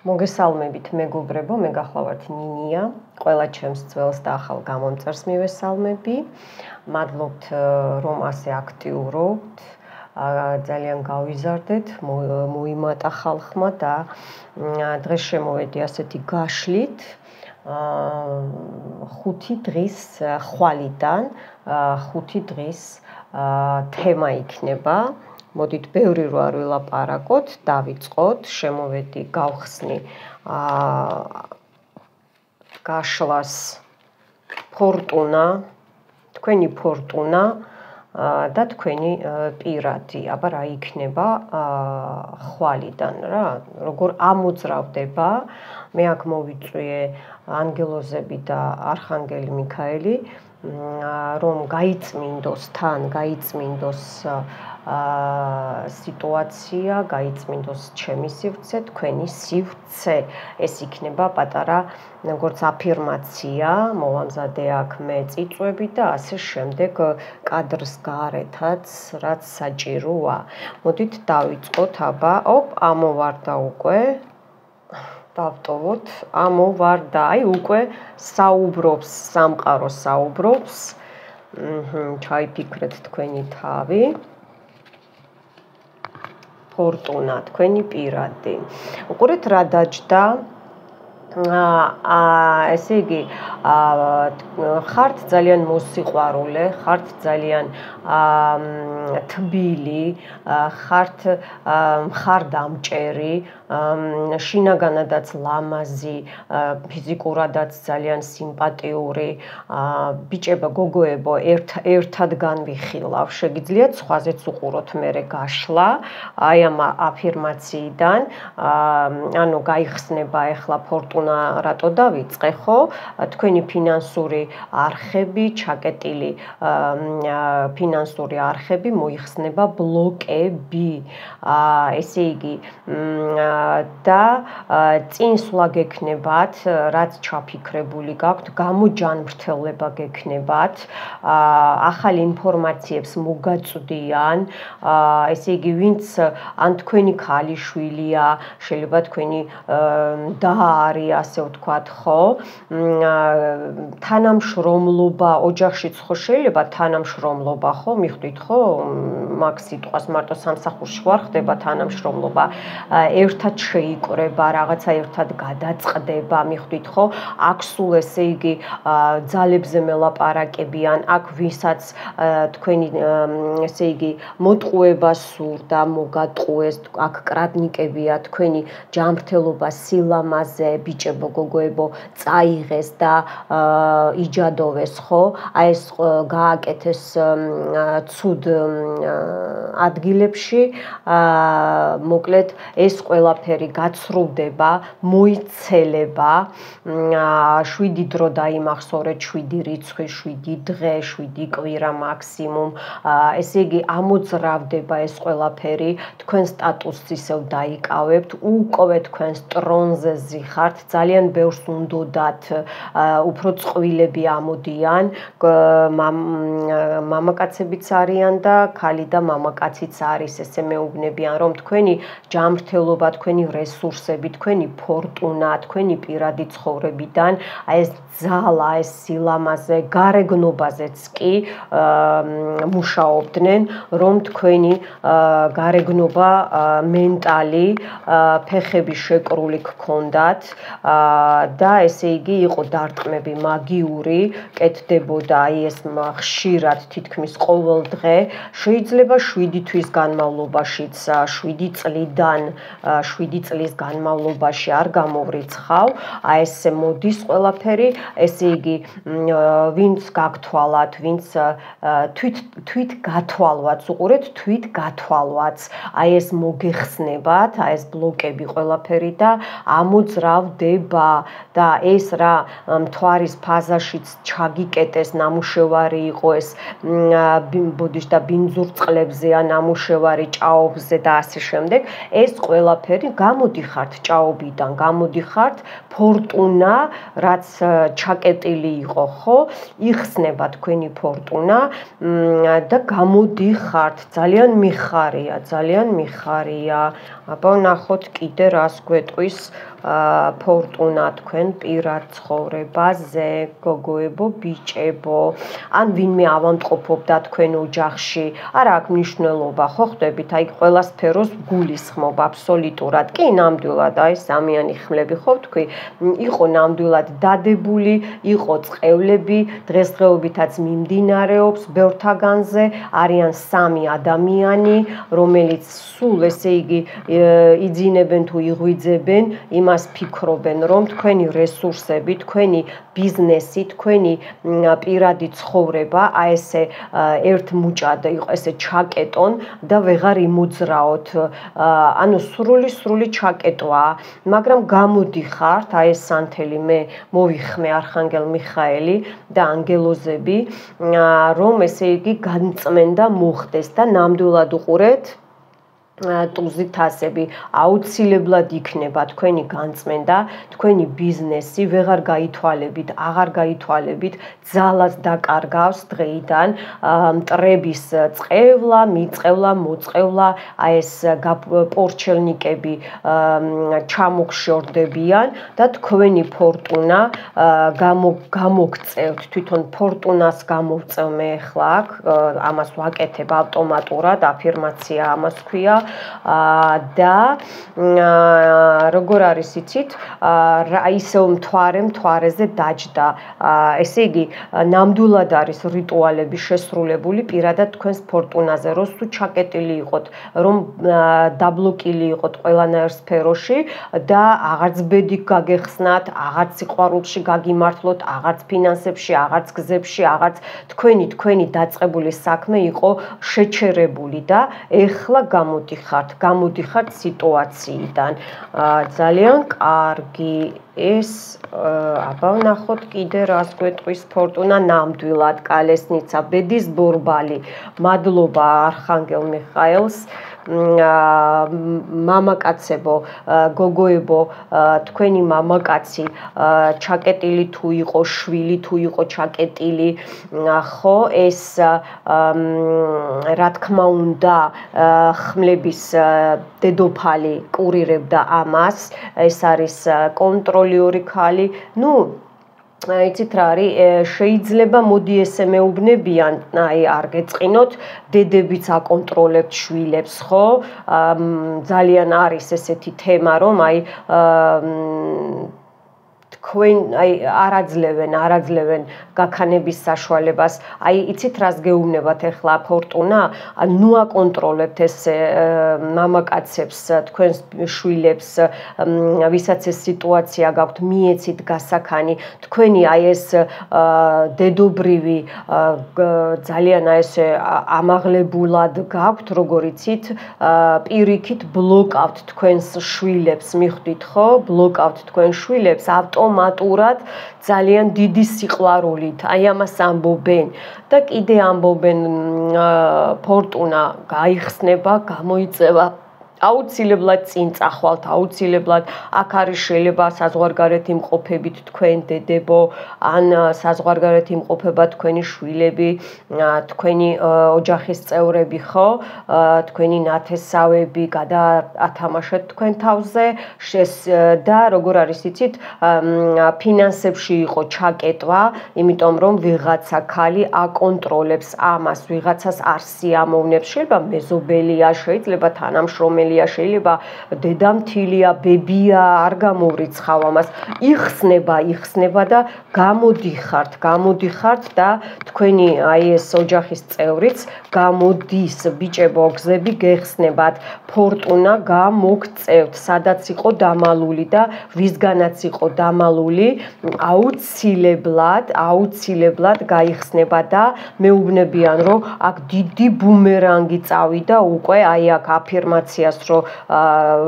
მოგესალმებით მეგობრებო, მე გახლავართ ნინია, ყველა ჩემს ძველს და ახალ გამომწერს მივესალმები. მადლობთ რომ ასე აქტიურობთ, ძალიან გავიზარდეთ, მოიმატა ხალხმა და დღეს შემოვედი ასეთი გაშლით 5 დღის ხვალიდან 5 დღის თემა იქნება. მოდით ბევრი რო არ ვილაპარაკოთ, დავიწყოთ, შემოვედი გავხსნი გაშლას ფორტუნა, თქვენი ფორტუნა და თქვენი პირადი, აბა რა იქნება ხვალიდან რა, როგორ ამოძრავდება, მე აქ მოვიწვიე ანგელოზები და არხანგელი მიქაელი, რომ გაიწმინდოს თან, გაიწმინდოს სიტუაცია, გაიწმინდოს ჩემი სივრცე, თქვენი სივრცე. ეს იქნება პატარა როგორც აფირმაცია, მოვამზადე აქ მე წიწვები და ასე შემდეგ კადრს გარეთაც, რაც საჭიროა. მოდით დავიწყოთ, აბა, ამოვარდა უკვე. დავტოვოთ, ამოვარდა, აი უკვე საუბრობს, სამყარო საუბრობს. ჩაიფიქრეთ თქვენი თავი. ფორტუნა, თქვენი პირადი. უყურეთ რა დაჯდა. ესე იგი, ხართ ძალიან მოსიყვარულე, ხართ ძალიან თბილი, ხართ მხარდამჭერი, შინაგანადაც ლამაზი, ფიზიკურადაც ძალიან სიმპათიური, ბიჭებო, გოგოებო, ერთად განვიხილავ, შეგიძლიათ სხვაზეც უყუროთ მერე გაშლა, აი ამ აფირმაციიდან, ანუ გაიხსნება ახლა ფორტუნა რატო დავიწყე, ხო? თქვენი ფინანსური არხები, ჩაკეტილი ფინანსური არხები მოიხსნება ბლოკები. ესე იგი, და წინსვლა გექნებათ, რაც ჩაფიქრებული გაქვთ, გამოჯანმრთელება გექნებათ, ახალი ინფორმაციებს მოგაწვდიან, ესე იგი, ვინც ან თქვენი ქალიშვილია, შეიძლება თქვენი და არის, ასე ვთქვათ, ხო? თანამშრომლობა, ოჯახშიც ხო შეიძლება თანამშრომლობა, ხო? მიხვდით, ხო? მაგ სიტყვას მარტო სამსახურში ვარ, ხდება თანამშრომლობა. ერთად შეიკრება, რაღაცა ერთად გადაწყდება, მიხვდით, ხო? აქ სულ ესე იგი ძალებზე მელაპარაკებიან, აქ ვისაც თქვენი ესე იგი მოტყუება სურდა, მოგატყუეს, აქ კრატნიკებია, თქვენი ჯანმრთელობა, სილამაზე, ბიჭებო, გოგოებო, წაიღეს და იჯადოვეს, ხო? აი ეს გააკეთეს ცუდ ადგილებში, მოკლედ ეს ყველაფერი გაცრუვდება, მოიცელება, 7 დრო დაიმახსოვრეთ, 7 რიცხვი, 7 დღე, 7 კვირა მაქსიმუმ, ესე იგი ამოძრავდება ეს ყველაფერი, თქვენ სტატუსს ისევ დაიკავებთ, უკვე თქვენ ტრონზე ზიხართ, ძალიან ბევრს უნდოდათ, უფრო წყვილები ამოდიან, მამაკაცებიც არიან და ქალი და მამაკაციც არის, ესე მეუბნებიან, რომ თქვენი ჯანმრთელობა, თქვენი რესურსები, თქვენი ფორტუნა, თქვენი პირადი ცხოვრებიდან, აი ეს ძალა, ეს სილამაზე, გარეგნობაზეც კი მუშაობდნენ, რომ თქვენი გარეგნობა, მენტალი, ფეხები შეკრული გქონდათ და ესე იგი იყო დარტყმები მაგიური, კეთდებოდა აი ეს ხშირად თითქმის ყოველ დღე, შეიძლება 7 თვის განმავლობაშიც, 7 წლიდან 7 წლის განმავლობაში არ გამოვრიცხავ, აი ესე მოდის ყველაფერი, ესე იგი, ვინც გაგთვალათ, ვინც თვით გათვალვაც, უყურეთ, თვით გათვალვაც, აი ეს მოგეხსნებათ, აი ეს ბლოკები ყველაფერი და ამოძრავდება და ეს რა მთვარის ფაზაშიც ჩაგიკეტეს, ნამუშევარი იყო ეს ბოდიშ და ბინძურ წყლებზეა ნამუშევარი ჭაობზე და ასე შემდეგ, ეს ყველაფერი მოვიდი, გამოდიხართ ჭაობიდან, გამოდიხართ ფორტუნა, რაც ჩაკეტილი იყო, ხო? იხსნება თქვენი ფორტუნა და გამოდიხართ. ძალიან მიხარია. აბა ნახოთ კიდე რას გვეტყვის ფორტუნა თქვენ პირად ცხოვრებაზე, გოგოებო, ბიჭებო, ან ვინმე ავამტყოფობდა თქვენ ოჯახში, არა აქვს მნიშვნელობა, ხო ხვდებით, აი ყველა სფეროს გულისხმობ აბსოლუტურად. კი, ნამდვილად, აი სამიანი ხმლები ხო თქვი, იყო ნამდვილად დადებული, იყო წყევლები, დღესდღეობითაც მიმდინარეობს ბევრთაგანზე, არიან 3 ადამიანი, რომელიც სულ ესე იგი იძინებენ თუ იღვიძებენ, იმას ფიქრობენ, რომ თქვენი რესურსები, თქვენი ბიზნესი, თქვენი პირადი ცხოვრება, აი ესე ერთ მუჭად იყო ესე ჩაკეტონ და ვეღარ იმოძრაოთ. ანუ სრული ჩაკეტვა, მაგრამ გამოდიხართ, აი ეს სანთელი მე მოვიხმე არხანგელ მიხაელი და ანგელოზები, რომ ესე იგი განწმენდა მოხდეს და ნამდვილად უყურეთ ტუზით ასები აუცილებლად იქნება თქვენი განწმენდა, თქვენი ბიზნესი ვეღარ გაითვალებით, აღარ გაითვალებით, ძალას დაკარგავს დღეიდან მტრების წყევლა, მიწევლა, მოწყევლა, აი ეს პორჩელნიკები ჩამოგშორდებიან და თქვენი ფორტუნა გამოგწევთ, თვითონ ფორტუნას გამოვწევ მე ახლა აქ, ამას ვაკეთებ ავტომატურად, აფირმაცია ამას ქვია. და როგორ არის იცით, ისევ მთვარეზე დაჯდა. ესე იგი, ნამდვილად არის რიტუალები შესრულებული პირადად თქვენს ფორტუნაზე, რომ თუ ჩაკეტილი იყოთ, რომ დაბლოკილი იყოთ ყველანაირ სფეროში და აღარც ბედი გაგეხსნათ, აღარც სიყვარულში გაგიმართლოთ, აღარც ფინანსებში, აღარც გზებში, აღარც თქვენი დაწყებული საქმე იყო შეჩერებული და ეხლა გამოდიხართ სიტუაციიდან. ძალიან კარგი. ეს აბა ვნახოთ კიდე რას გვეტყვის ფორტუნა ნამდვილად კალესნიცა ბედის ბორბალი. მადლობა არხანგელ მიხაელს. მამაკაცებო, გოგოებო, თქვენი მამაკაცი ჩაკეტილი თუ იყო, შვილი თუ იყო ჩაკეტილი, ხო, ეს რა თქმა უნდა ხმლების დედოფალი კურირებდა ამას, ეს არის კონტროლიური ქალი, იცით რა არის, შეიძლება მოდი ესე მეუბნებიან, აი არ გეწყინოთ, დედებიც აკონტროლებთ შვილებს, ხო? ძალიან არის ესეთი თემა, რომ აი თქვენ აი არაძლევენ გაქანების საშუალებას. აი იცით რას გეუბნებათ ახლა ფორტუნა? ნუ აკონტროლებთ ეს მამაკაცებს, თქვენს შვილებს, ვისაც ეს სიტუაცია გაქვთ, მიეცით გასაქანი. თქვენი აი ეს დედობრივი ძალიან აი ესე ამაღლებულად გაქვთ, როგორ იცით, პირიქით ბლოკავთ თქვენს შვილებს, მიხვდით ხო? ბლოკავთ თქვენ შვილებს ავტომატურად ძალიან დიდი სიყვარულით. აი ამას ამბობენ და კიდე ამბობენ ფორტუნა გაიხსნება, გამოიწევა. აუცილებლად წინ წახვალთ, აუცილებლად აქ არის შეიძლება საზღვარგარეთ იმყოფებით თქვენ დედებო, ან საზღვარგარეთ იმყოფება თქვენი შვილები, თქვენი ოჯახის წევრები, ხო? თქვენი ნათესავები, გადაათამაშეთ თქვენ თავზე და როგორ არის იცით, ფინანსებში იყო ჩაკეტვა, იმიტომ რომ ვიღაცა ქალი აკონტროლებს ამას, ვიღაცას არ სიამოვნებს, შეიძლება მეზობელია, შეიძლება თანამშრომელი, შეიძლება დედამთილია, ბებია, არ გამოვრიცხავ ამას. იხსნება და გამოდიხართ და თქვენი აი ეს ოჯახის წევრიც გამოდის, ბიჭებო, გზები გეხსნებათ, ფორტუნა გამოგწევთ, სადაც იყო დამალული და ვისგანაც იყო დამალული, აუცილებლად გაიხსნება და მეუბნებიან, რომ აქ დიდი ბუმერანგი წავიდა უკვე, აი აქ აფირმაციას რომ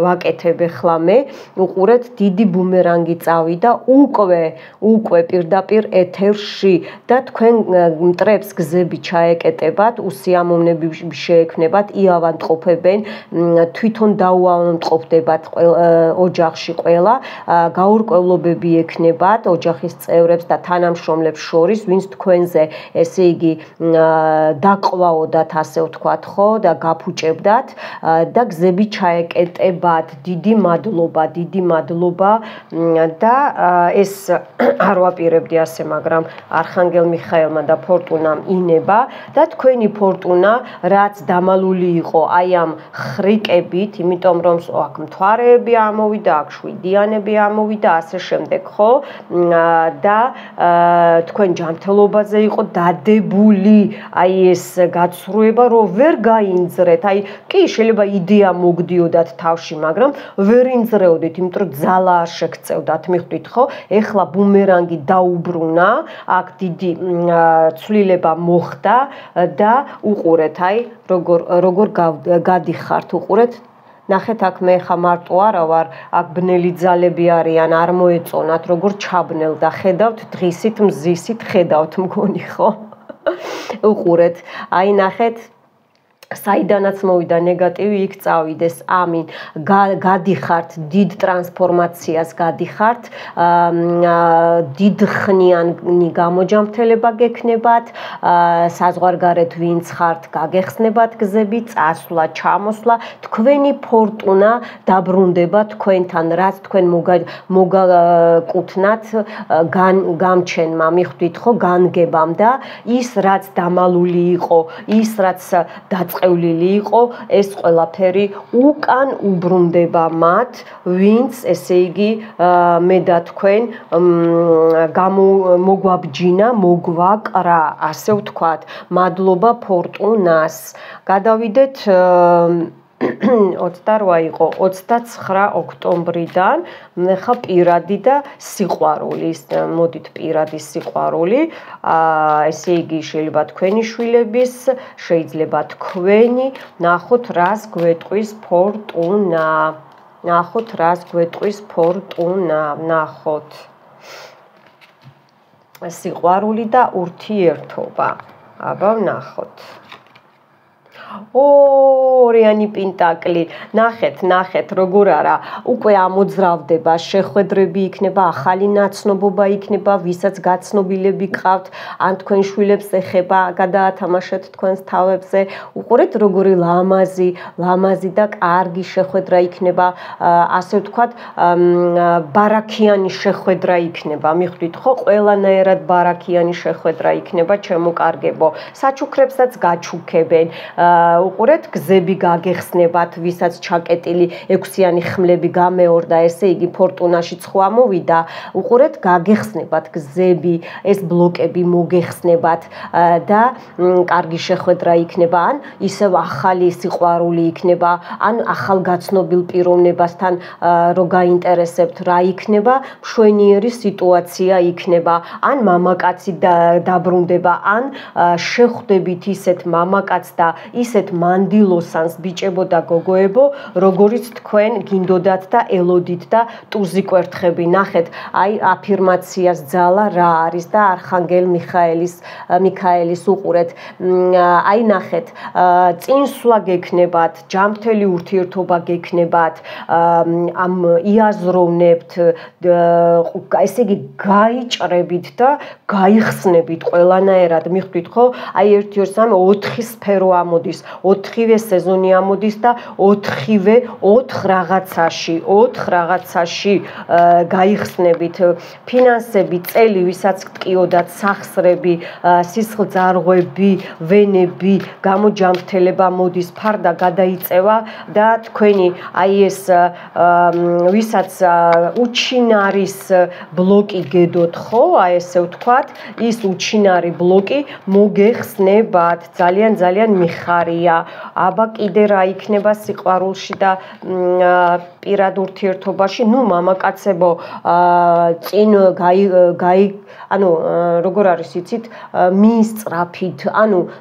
ვაკეთებ ახლა მე, უყურეთ, დიდი ბუმერანგი წავიდა უკვე პირდაპირ ეთერში და თქვენ მტრებს გზები ჩაეკეტებათ, უსიამოვნები შეექმნებათ, იავადმყოფებენ, თვითონ დაუავადმყოფდებათ ოჯახში ყველა, გაურკვევლობები ექნებათ ოჯახის წევრებს და თანამშრომლებს შორის, ვინც თქვენზე, ესე იგი, დაყვაოდათ, ასე ვთქვათ, ხო, და გაფუჭებდათ და გზები ჩაეკეტებათ. დიდი მადლობა და ეს არ ვაპირებდი ასე, მაგრამ არხანგელ მიხაელმა და ფორტუნამ ინება და თქვენი ფორტუნა, რაც დამალული იყო აი ამ ხრიკებით, იმიტომ რომ აქ მთვარეები ამოვიდა, აქ შვიდიანები ამოვიდა, ასე შემდეგ, ხო? და თქვენ ჯანმრთელობაზე იყო დადებული აი ეს გაცრუება, რომ ვერ გაინძრეთ. აი, კი, შეიძლება იდეა მოგდიოდათ თავში, მაგრამ ვერ ინძრეოდით, იმიტომ რომ ძალა არ შეგწევდათ, მიხვდით, ხო? ეხლა ბუმერანგი დაუბრუნა, აქ დიდი ცვლილება მოხდა და უყურეთ, აი, როგორ გადიხართ, უყურეთ. ნახეთ, აქ მე ხა მარტო არა ვარ, აქ ბნელი ძალები არიან, არ მოეწონათ, როგორ ჩაბნელ და ხედავთ, დღისით, მზისით ხედავთ, მგონი, ხო? უყურეთ, აი ნახეთ, საიდანაც მოვიდა ნეგატივი, იქ წავიდეს. ამინ. გადიხართ დიდ ტრანსფორმაციას, გადიხართ, დიდხნიანი გამოჯამრთელება გექნებათ, საზღვარგარეთ ვინც ხართ, გაგეხსნებათ გზები, წასვლა, ჩამოსვლა, თქვენი ფორტუნა დაბრუნდება თქვენთან, რაც თქვენ მოგაკუთვნათ გამჩენმა, მიხვდით, ხო, განგებამ და ის რაც დამალული იყო, ის რაც წევლილი იყო, ეს ყველაფერი უკან უბრუნდება მათ, ვინც, ესე იგი, მე და თქვენ მოგვაბჯინა, მოგვაკრა, ასე ვთქვათ. მადლობა ფორტუნას. გადავიდეთ 28 იყო 29 ოქტომბრიდან, ხა პირადი და სიყვარული, მოდით პირადი სიყვარული, ესე იგი შეიძლება თქვენი შვილების, შეიძლება თქვენი, ნახოთ რას გვეტყვის ფორტუნა. ნახოთ. სიყვარული და ურთიერთობა. აბა ვნახოთ. ორიანი პენტაკლი. ნახეთ, როგორ არა, უკვე ამოძრავდება, შეხვედრები იქნება, ახალი ნაცნობობა იქნება, ვისაც გაცნობილები გყავთ, ან თქვენ შვილებს ეხება, გადაათამაშეთ თქვენს თავებზე. უყურეთ, როგორი ლამაზი და კარგი შეხვედრა იქნება, ასე ვთქვათ, ბარაქიანი შეხვედრა იქნება, მიხვდით, ხო? ყველანაირად ბარაქიანი შეხვედრა იქნება, ჩემო კარგებო. საჩუქრებსაც გაჩუქებენ. უყურეთ, გზები გაგეხსნებათ, ვისაც ჩაკეტილი 6-იანი ხმლები გამეორდა, ესე იგი ფორტუნაში ცხვა მოვიდა. უყურეთ, გაგეხსნებათ გზები, ეს ბლოკები მოგეხსნებათ და კარგი შეხვედრა იქნება, ან ისევ ახალი სიყვარული იქნება, ან ახალგაცნობილ პიროვნებასთან რო გაინტერესებთ რა იქნება, მშვენიერი სიტუაცია იქნება, ან მამაკაცი დაბრუნდება, ან შეხვდებით ისეთ მამაკაცს და ისეთ მანდილოსანს ბიჭებო და გოგოებო, როგორიც თქვენ გინდოდათ და ელოდით და ტუზი კვერთხები. ნახეთ, აი აფირმაციას ძალა რა არის და არხანგელ მიქაელის უყურეთ. აი ნახეთ, წინსვლა გექნებათ, ჯანმრთელი ურთიერთობა გექნებათ, ამ იაზროვნებთ, ესე იგი გაიჭრებით და გაიხსნებით ყველანაირად, მიხვდით, ხო? აი 1 2 3 4 სფერო ამოდის, 4-ვე სეზონი ამოდის და 4-ვე 4 რაღაცაში გაიხსნებით. ფინანსები, წელი, ვისაც გტკიოდათ, სახსრები, სისხლძარღვები, ვენები, გამოჯანმრთელება მოდის, ფარდა გადაიწევა და თქვენი აი ეს ვისაც უჩინარის ბლოკი გედოთ, ხო? აი ესე ვთქვათ, ის უჩინარი ბლოკი მოგეხსნებათ. ძალიან მიხარია. აბა კიდე რა იქნება სიყვარულში და პირად ურთიერთობაში, მამაკაცებო, წინ როგორ არის იცით, მიისწრაფით,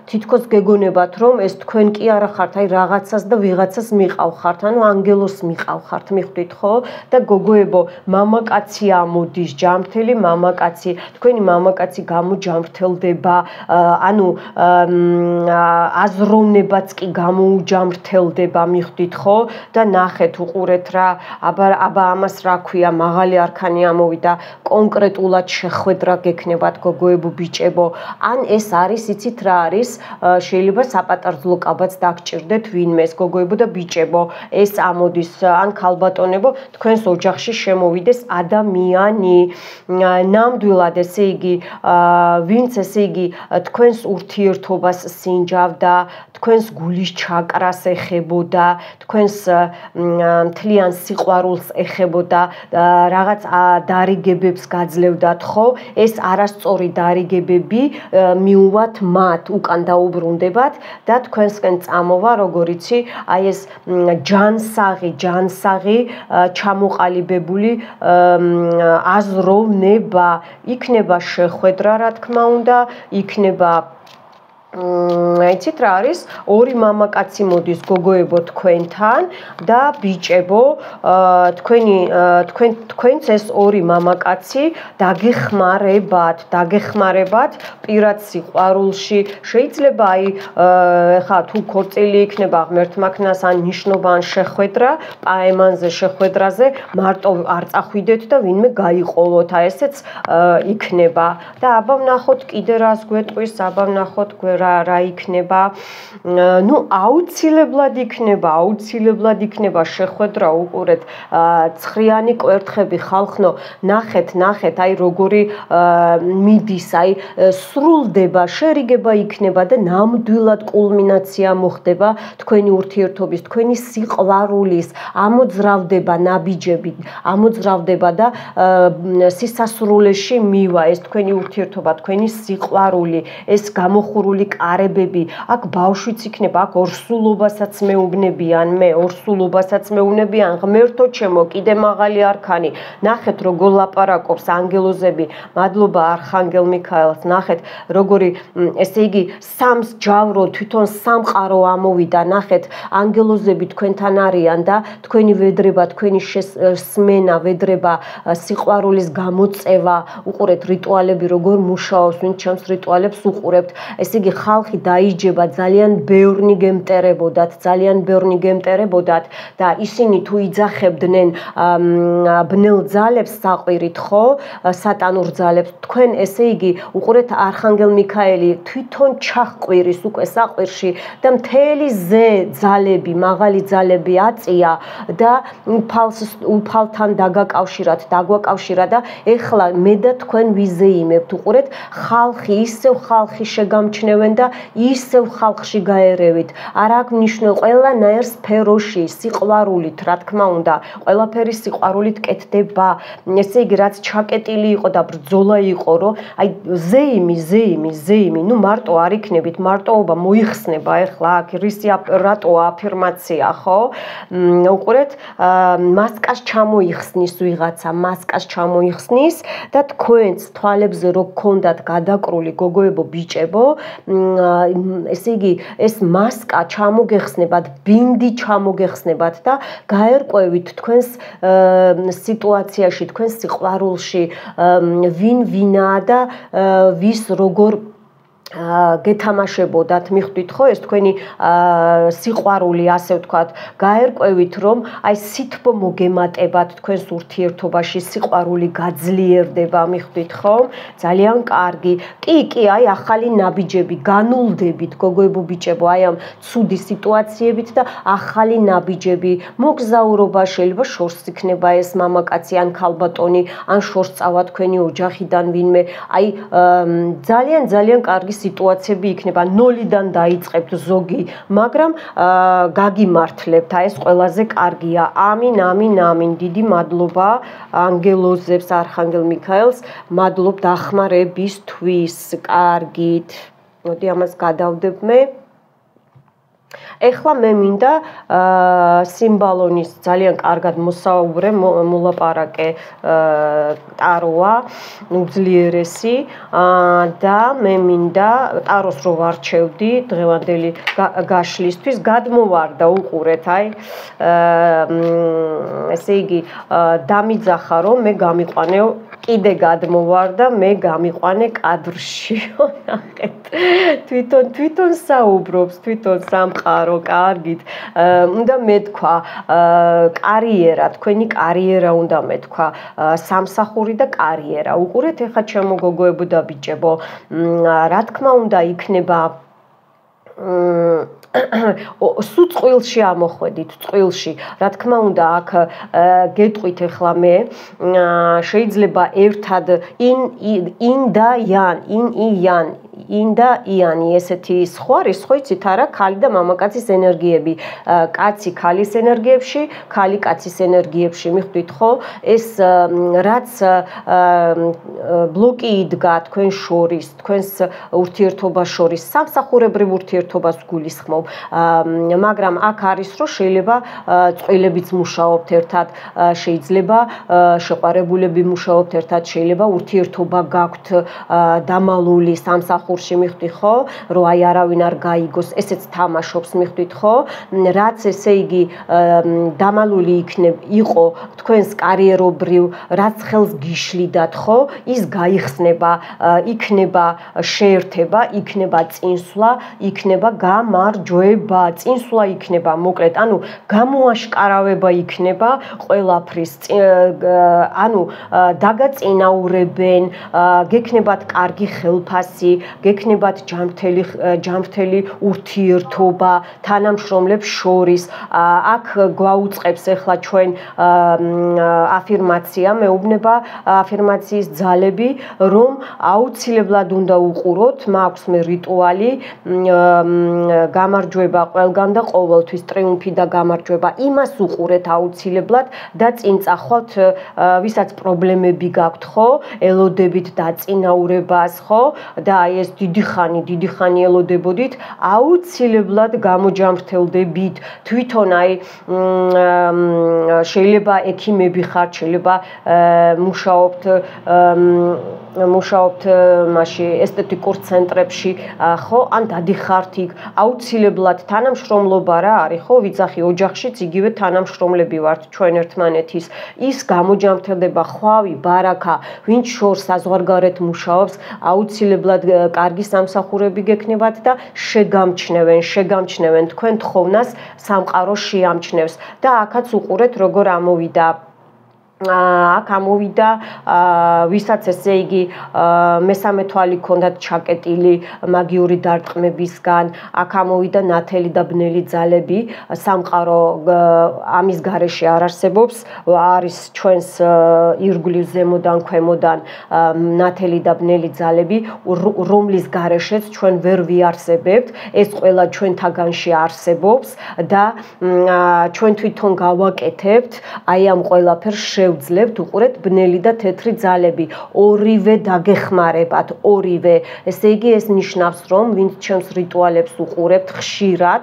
თითქოს გეგონებათ, რომ ეს თქვენ კი არა ხართ, რაღაცას და ვიღაცას მიყავხართ, ანგელოს მიყავხართ, მიხვდით ხო? და გოგოებო, მამაკაცი ამოდის, ჯანმრთელი მამაკაცი, თქვენი მამაკაცი გამოჯანმრთელდება, აზროვნებაც კი გამოუჯანმრთელდება, მიხვდით ხო? და ნახეთ, უყურეთ რა, აბა ამას რა ქვია, მაღალი არქანი ამოვიდა, კონკრეტულად შეხვედრა გექნებათ გოგოებო, ბიჭებო, ან ეს არის, იცით რა არის, შეიძლება საპატარძლო კაბაც დაგჭირდეთ ვინმე, ეს გოგოებო და ბიჭებო, ეს ამოდის, ან ქალბატონებო, თქვენს ოჯახში შემოვიდეს ადამიანი, ნამდვილად, ესე იგი, ვინც ესე იგი თქვენს ურთიერთობას სინჯავდა, თქვენს გულის ჩაკრას ეხებოდა, თქვენს მთლიან სიყვარულს ეხებოდა, რაღაც დარიგებებს გაძლევდათ, ხო? ეს არასწორი დარიგებები მიუვათ მათ, უკან დაუბრუნდებათ და თქვენსკენ წამოვა, როგორ იცი, აი ეს ჯანსაღი ჩამოყალიბებული აზროვნება, იქნება შეხვედრა, რა თქმა უნდა, იქნება იცით რა არის, ორი მამაკაცი მოდის გოგოებო თქვენთან და ბიჭებო, თქვენც ეს ორი მამაკაცი დაგეხმარებათ პირად სიყვარულში, შეიძლება ეხლა თუ ქორწილი იქნება ღმერთმაქნას ან ნიშნობა ან შეხვედრა, პაემანზე შეხვედრაზე მარტო არ წახვიდეთ და ვინმე გაიყოლოთ, ესეც იქნება და აბა ვნახოთ კიდე რას გვეტყვის, აბა ვნახოთ რა იქნება, აუცილებლად იქნება შეხვედრა, უყურეთ, ცხრიანი კვერთხები ხალხნო, ნახეთ, აი როგორი მიდის, აი სრულდება, შერიგება იქნება და ნამდვილად კულმინაცია მოხდება თქვენი ურთიერთობის, თქვენი სიყვარულის, ამოძრავდება ნაბიჯები, ამოძრავდება და სისასრულეში მივა ეს თქვენი ურთიერთობა, თქვენი სიყვარული, ეს გამოხურული კარებები, აქ ბავშვიც იქნება, აქ ორსულობასაც მეუბნებიან, ღმერთო ჩემო, კიდე მაღალი არქანი, ნახეთ როგორ ლაპარაკობს ანგელოზები, მადლობა არხანგელ მიქაელს, ნახეთ როგორი, ესე იგი, სამს ჯავრო, თვითონ სამყარო ამოვიდა, ნახეთ, ანგელოზები თქვენთან არიან და თქვენი ვედრება, თქვენი სმენა, ვედრება, სიყვარულის გამოწევა, უყურეთ რიტუალები როგორ მუშაობს, ვინც ჩემს რიტუალებს უყურებთ, ესე იგი ხალხი დაიჯება, ძალიან ბევრნი გემტერებოდათ და ისინი თუ იძახებდნენ ბნელ ძალებს საყვირით, ხო, სატანურ ძალებს, თქვენ ესე იგი უყურეთ არხანგელ მიქაელი თვითონ ჩაჰყვირის უკვე საყვირში და მთელი მაღალი ძალები აწია და უფალთან დაგვაკავშირა და ეხლა მე და თქვენ ვიზეიმებთ, უყურეთ, ხალხი ისევ ხალხი შეგამჩნევენ და ისევ ხალხში გაერევით, არ აქვს მნიშვნელობა, ყველანაირ სფეროში სიყვარულით, რა თქმა უნდა, ყველაფერი სიყვარულით კეთდება, ესე იგი რაც ჩაკეტილი იყო და ბრძოლა იყო, რომ აი ზეიმი, მარტო არ იქნებით, მარტოობა მოიხსნება ეხლა აქ რატოა აფირმაცია, ხო? უყურეთ, მასკას ჩამოიხსნის და თქვენს თვალებზე რო გქონდათ გადაკრული გოგოებო, ბიჭებო, ესე იგი ეს მასკა ჩამოგეხსნებათ, ბინდი ჩამოგეხსნებათ და გაერკვევით თქვენს სიტუაციაში, თქვენს სიყვარულში, ვინ ვინაა და ვის როგორ გეთამაშებოდათ, მიხვდით ხო, ეს თქვენი სიყვარული, ასე ვთქვათ, გაერკვევით, რომ აი სითბო მოგემატებათ თქვენს ურთიერთობაში, სიყვარული გაძლიერდება, მიხვდით ხო? ძალიან კარგი. კი, აი ახალი ნაბიჯები, განულდებით, გოგოებო, ბიჭებო, აი ამ ცუდი სიტუაციებით და ახალი ნაბიჯები, მოგზაურობა, შეიძლება შორს იქნება ეს მამაკაცი ან ქალბატონი, ან შორს წავა თქვენი ოჯახიდან ვინმე, აი ძალიან კარგი სიტუაციები იქნება, ნოლიდან დაიწყებთ ზოგი, მაგრამ გაგიმართლებთ, ეს ყველაზე კარგია. ამინ, დიდი მადლობა ანგელოზებს, არხანგელ მიქაელს, მადლობ დახმარებისთვის, კარგით. მოდი ამას გადავდებ მე. ეხლა მე მინდა სიმბალონის ძალიან კარგად მოსაუბრე მოლაპარაკე ტაროა უძლიერესი და მე მინდა ტაროს რო ვარჩევდი დღევანდელი გაშლისთვის გადმოვარდა უყურეთ აი ესე იგი დამიძახა რომ მე გამიყვანე კიდე გადმოვარდა მე გამიყვანე კადრში ნახეთ თვითონ საუბრობს თვითონ სამყარო კარგით უნდა მეთქვა კარიერა თქვენი კარიერა უნდა მეთქვა სამსახური და კარიერა უყურეთ ეხლა ჩემო გოგოებო და ბიჭებო რა თქმა უნდა იქნება სულ წყვილში ამოხვედით წყვილში რა თქმა უნდა აქ გეტყვით ახლა მე შეიძლება ერთად ინ და იანი ესეთი სხვა იცით არა ქალი და მამაკაცის ენერგიები კაცი ქალის ენერგიებში ქალი კაცის ენერგიებში მიხვდით ხო ეს რაც ბლოკი იდგა თქვენ შორის თქვენს ურთიერთობას შორის სამსახურებრივ ურთიერთობას გულისხმობ მაგრამ აქ არის რომ შეიძლება წყვილებიც მუშაობთ ერთად შეიძლება შეყვარებულები მუშაობთ ერთად შეიძლება ურთიერთობა გაქვთ დამალული სამსახურში მიხვდი ხო რომ აი არავინ არ გაიგოს ესეც თამაშობს მიხვდით ხო რაც ესე იგი დამალული იყო თქვენს კარიერობრივ რაც ხელს გიშლიდათ ხო ის გაიხსნება იქნება შეერთება იქნება წინსვლა იქნება გამარჯვება წინსვლა იქნება მოკლედ ანუ გამოაშკარავება იქნება ყველაფრის ანუ დაგაწინაურებენ გექნებათ კარგი ხელფასი გექნებათ ჯანმრთელი ურთიერთობა თანამშრომლებს შორის აქ გვაუწყებს ახლა ჩვენ აფირმაცია მეუბნება აფირმაციის ძალები რომ აუცილებლად უნდა უყუროთ მაქვს მე რიტუალი გამარჯვება ყველგან და ყოველთვის ტრიუმფი და გამარჯვება იმას უყურეთ აუცილებლად და წინ წახვალთ ვისაც პრობლემები გაქვთ ხო ელოდებით დაწინაურებას ხო და აი ეს დიდი ხანი ელოდებოდით აუცილებლად გამოჯამრთელდებით თვითონ აი შეიძლება ექიმები ხართ შეიძლება მუშაობთ მასში ესთეტიკურ ცენტრებში ხო ან დადიხართ იქ აუცილებლად თანამშრომლობა რა არის ხო ვიძახი ოჯახშიც იგივე თანამშრომლები ვართ ჩვენ ერთმანეთის ის გამოჯამრთელდება ხვავი ბარაკა ვინც შორს საზღვარგარეთ მუშაობს აუცილებლად კარგი სამსახურები გექნებათ და შეგამჩნევენ თქვენ თხოვნას სამყარო შეამჩნევს და აქაც უყურეთ როგორ ამოვიდა აქ ამოვიდა ვისაც ესე იგი მესამე თვალი ქონდათ ჩაკეტილი მაგიური დარტყმებისგან აქ ამოვიდა ნათელი და ბნელი ძალები სამყარო ამის გარეშე არ არსებობს არის ჩვენს ირგვლივ ზემოდან ქვემოდან ნათელი და ბნელი ძალები რომლის გარეშეც ჩვენ ვერ ვიარსებებთ ეს ყველა ჩვენთაგანში არსებობს და ჩვენ თვითონ გავაკეთებთ აი ამ ყველაფერს შევძლებთ უყურეთ ბნელი და თეთრი ძალები ორივე დაგეხმარებათ ორივე ესე იგი ეს ნიშნავს რომ ვინც ჩემს რიტუალებს უყურებთ ხშირად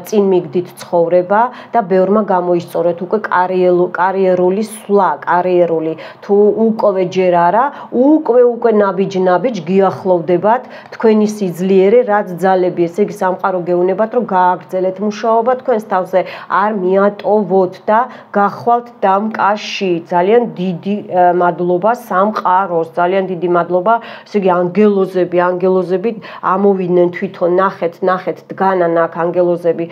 წინ მიგდით ცხოვრება და ბევრმა გამოისწორეთ უკვე კარიერული სვლა კარიერული თუ უკვე ჯერ არა უკვე ნაბიჯ გიახლოვდებათ თქვენი სიძლიერე რაც ძალები ესე იგი სამყარო გეუნებათ რომ გააგრძელეთ მუშაობა თქვენს თავზე არ მიატოვოთ და გახვალთ დამკაში ძალიან დიდი მადლობა სამყაროს ძალიან დიდი მადლობა ესე იგი ანგელოზები ამოვიდნენ თვითონ ნახეთ დგანან აქ ანგელოზები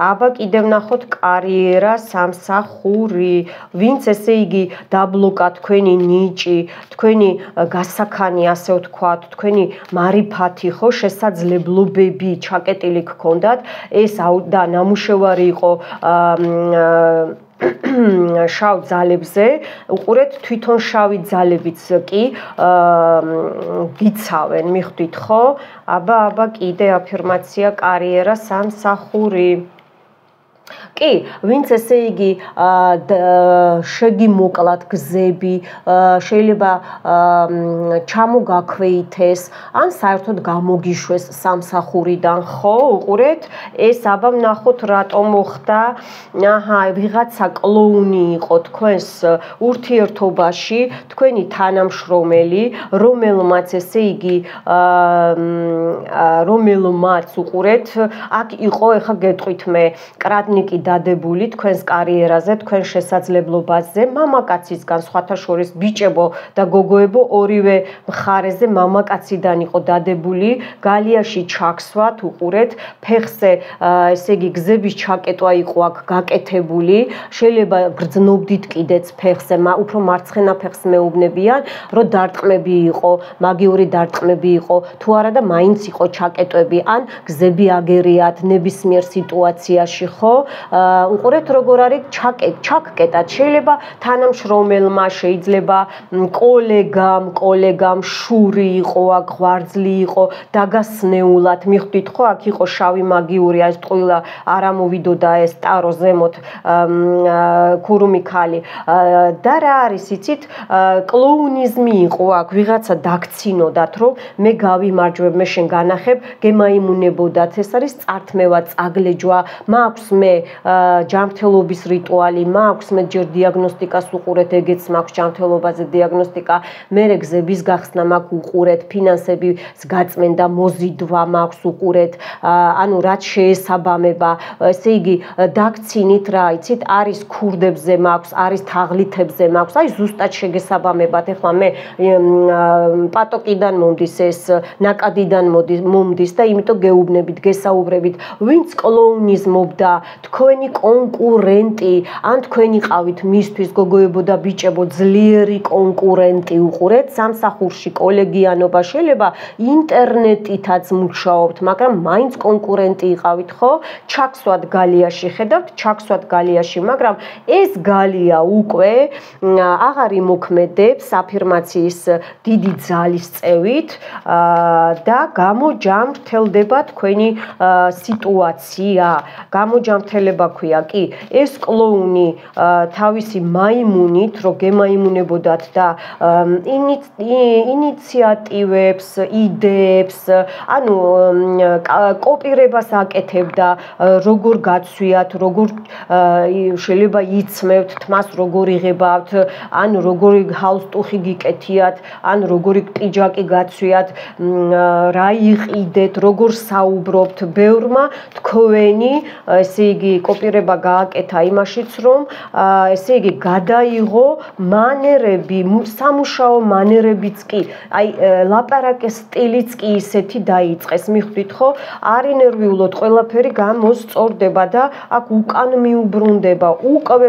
აბა კიდევ ნახოთ კარიერა სამსახური ვინც ესე იგი დაბლოკა თქვენი ნიჭი თქვენი გასაქანი ასე ვთქვათ თქვენი მარიფათი ხო შესაძლებლობები ჩაკეტილი გქონდათ ეს და ნამუშევარი იყო შავ ძალებზე უყურეთ თვითონ შავი ძალებიც კი გიცავენ მიხვდით ხო აბა კიდე აფირმაცია კარიერა სამსახური კი, ვინც ესე იგი შეგიმოკლათ გზები, შეიძლება ჩამოგაქვეითეს, ან საერთოდ გამოგიშვეს სამსახურიდან, ხო, უყურეთ, ეს აბა ვნახოთ რატომ მოხდა. აჰა, ვიღაცა კლოუნი იყო თქვენს ურთიერთობაში, თქვენი თანამშრომელი, რომელმაც ესე იგი რომელმაც უყურეთ, აქ იყო, ეხლა გეტყვით მე, კრადნიკი დადებული თქვენს კარიერაზე, თქვენ შესაძლებლობაზე, მამაკაცისგან, სხვათა შორის ბიჭებო და გოგოებო ორივე მხარეზე მამაკაციდან იყო დადებული, გალიაში ჩაქსვათ, უყურეთ, ფეხზე, ესე იგი, გზების ჩაკეტვა იყო აქ გაკეთებული, შეიძლება გრძნობდით კიდეც ფეხზე, უფრო მარცხენა ფეხს მეუბნებიან, რომ დარტყმები იყო, მაგიური დარტყმები იყო, თუ არა და მაინც იყო ჩაკეტვები, ან გზები აგერიათ ნებისმიერ სიტუაციაში, ხო? უყურეთ, როგორ არის ჩაგკეტად, შეიძლება თანამშრომელმა, შეიძლება კოლეგამ შური იყო, აქ ღვარძლი იყო, დაგასნეულად, მიხვდით ხო, აქ იყო შავი მაგიური, ეს ტყუილა არ ამოვიდოდა ეს ტარო ზემოთ ქურუმი ქალი. და რა არის, იცით, კლოუნიზმი იყო აქ, ვიღაცა დაგცინოდათ, რომ მე გავიმარჯვებ, მე შენ განახებ, გემაიმუნებოდათ, ეს არის წართმევა, წაგლეჯვა, მაქვს მე ჯანმრთელობის რიტუალი, მაქვს მე ჯერ დიაგნოსტიკას უყურეთ, ეგეც მაქვს ჯანმრთელობაზე დიაგნოსტიკა, მერე გზების გახსნა მაქვს უყურეთ, ფინანსების გაწმენდა, მოზიდვა მაქვს უყურეთ, ანუ რაც შეესაბამება, ესე იგი დაგცინით რა, იცით, არის ქურდებზე მაქვს, არის თაღლითებზე მაქვს, აი ზუსტად შეგესაბამებათ, ეხლა მე პატოკიდან მომდის ეს, ნაკადიდან მომდის და იმიტომ გეუბნებით, გესაუბრებით, ვინც კლოუნიზმობდა, თქვენი კონკურენტი, ან თქვენი ყავით მისთვის გოგოებო და ბიჭებო, ძლიერი კონკურენტი უყურეთ, სამსახურში კოლეგიანობა, შეიძლება ინტერნეტითაც მუშაობთ, მაგრამ მაინც კონკურენტი იყავით, ხო? ჩაქსვათ გალიაში, ხედავთ, ჩაქსვათ გალიაში, მაგრამ ეს გალია უკვე აღარ იმოქმედებს აფირმაციის დიდი ძალის წევით და გამოჯამრთელდება თქვენი სიტუაცია. გამოჯამრთელება ქვია, კი, ეს კლოუნი თავისი მაიმუნით, რომ გემაიმუნებოდათ და ინიციატივებს, იდეებს, ანუ კოპირებას აკეთებდა, როგორ გაცვიათ, როგორ შეიძლება იცმევთ, თმას როგორ იღებავთ, ან როგორი ჰალსტუხი გიკეთიათ, ან როგორი პიჯაკი გაცვიათ, რა იყიდეთ, როგორ საუბრობთ, ბევრმა თქვენი, ესე იგი, კოპირება გააკეთა იმაშიც, რომ ესე იგი, გადაიღო მანერები, სამუშაო მანერებიც კი, აი ლაპარაკის სტილიც კი ისეთი დაიწყეს, მიხვდით ხო? არინერვიულად ყველაფერი გამოსწორდება და აქ უკან მიუბრუნდება, უკვე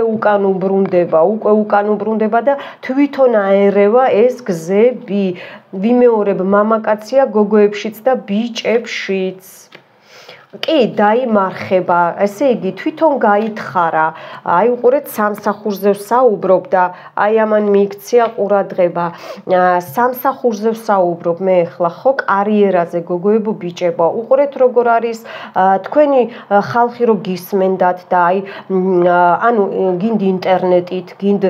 უკან უბრუნდება და თვითონ აერევა ეს გზები. ვიმეორებ, მამაკაცია გოგოებშიც და ბიჭებშიც. კი, დაიმარხება, ესე იგი, თვითონ გაითხარა, აი უყურეთ, სამსახურზე ვსაუბრობ და აი ამან მიიქცია ყურადღება, სამსახურზე ვსაუბრობ მე ახლა, ხო, კარიერაზე, გოგოებო, ბიჭებო, უყურეთ, როგორ არის თქვენი ხალხი რო გისმენდათ და აი, ანუ გინდ ინტერნეტით, გინდ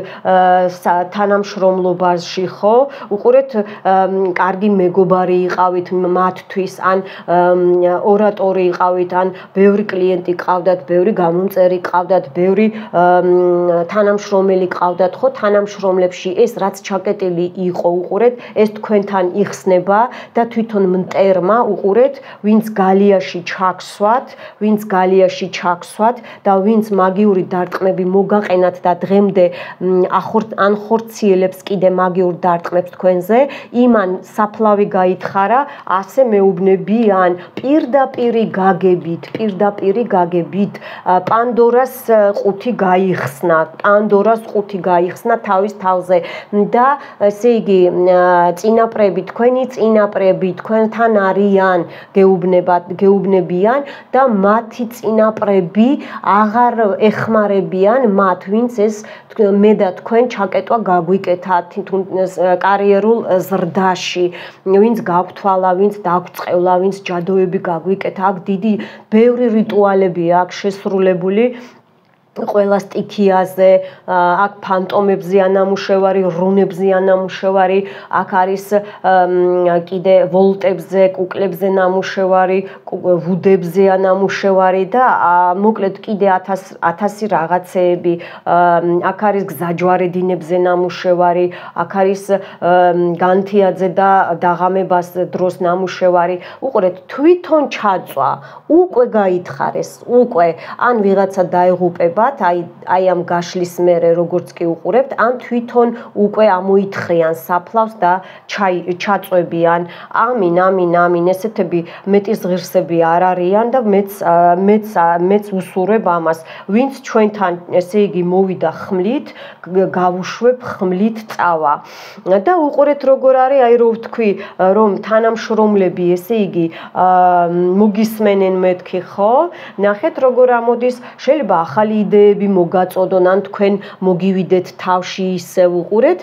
თანამშრომლობაში, ხო, უყურეთ, კარგი მეგობარი იყავით მათთვის, ან ორატორი იყავით, ან ბევრი კლიენტი ყავდათ, ბევრი გამომწერი ყავდათ, ბევრი თანამშრომელი ყავდათ, ხო, თანამშრომლებში ეს რაც ჩაკეტილი იყო, უყურეთ, ეს თქვენთან იხსნება და თვითონ მტერმა, უყურეთ, ვინც გალიაში ჩაქსვათ და ვინც მაგიური დარტყმები მოგაყენათ და დღემდე ანხორციელებს კიდე მაგიურ დარტყმებს თქვენზე, იმან საფლავი გაითხარა, ასე მეუბნებიან, პირდაპირი გაგებით, პანდორას ყუთი გაიხსნა თავის თავზე და ესე იგი თქვენი წინაპრები თქვენთან არიან, გეუბნებიან და მათი წინაპრები აღარ ეხმარებიან მათ, ვინც ეს მე და თქვენ ჩაკეტვა გაგვიკეთა კარიერულ ზრდაში, ვინც გავთვალა, ვინც დაგვწყევლა, ვინც ჯადოები გაგვიკეთა, აქ დიდი ბევრი რიტუალებია აქ შესრულებული. ყველა სტიქიაზე, აქ ფანტომებზეა ნამუშევარი, რუნებზეა ნამუშევარი, აქ არის კიდე ვოლტებზე, კუკლებზე ნამუშევარი, ვუდებზეა ნამუშევარი და მოკლედ კიდე 1000 რაღაცეები, აქ არის გზაჯვარედინებზე ნამუშევარი, აქ არის განთიაძე და დაღამებას დროს ნამუშევარი. უყურეთ, თვითონ ჩაწვა, უკვე გაითხარეს, უკვე ან ვიღაცა დაეღუპება აი ამ გაშლის მერე როგორც კი უყურებთ, ან თვითონ უკვე ამოითხრიან საფლავს და ჩაწვევიან. ამინ, ესეთები მეტის ღირსები არ არიან და მეც უსურვებ ამას. ვინც ჩვენთან, ესე იგი, მოვიდა ხმლით, გავუშვებ ხმლით წავა. და უყურეთ როგორ არის, აი რო ვთქვი, რომ თანამშრომლები, ესე იგი, მოგისმენენ მეთქი, ხო? ნახეთ როგორ ამოდის, შეიძლება ახალი იდეები მოგაწოდონ, ან თქვენ მოგივიდეთ თავში ისე უყურეთ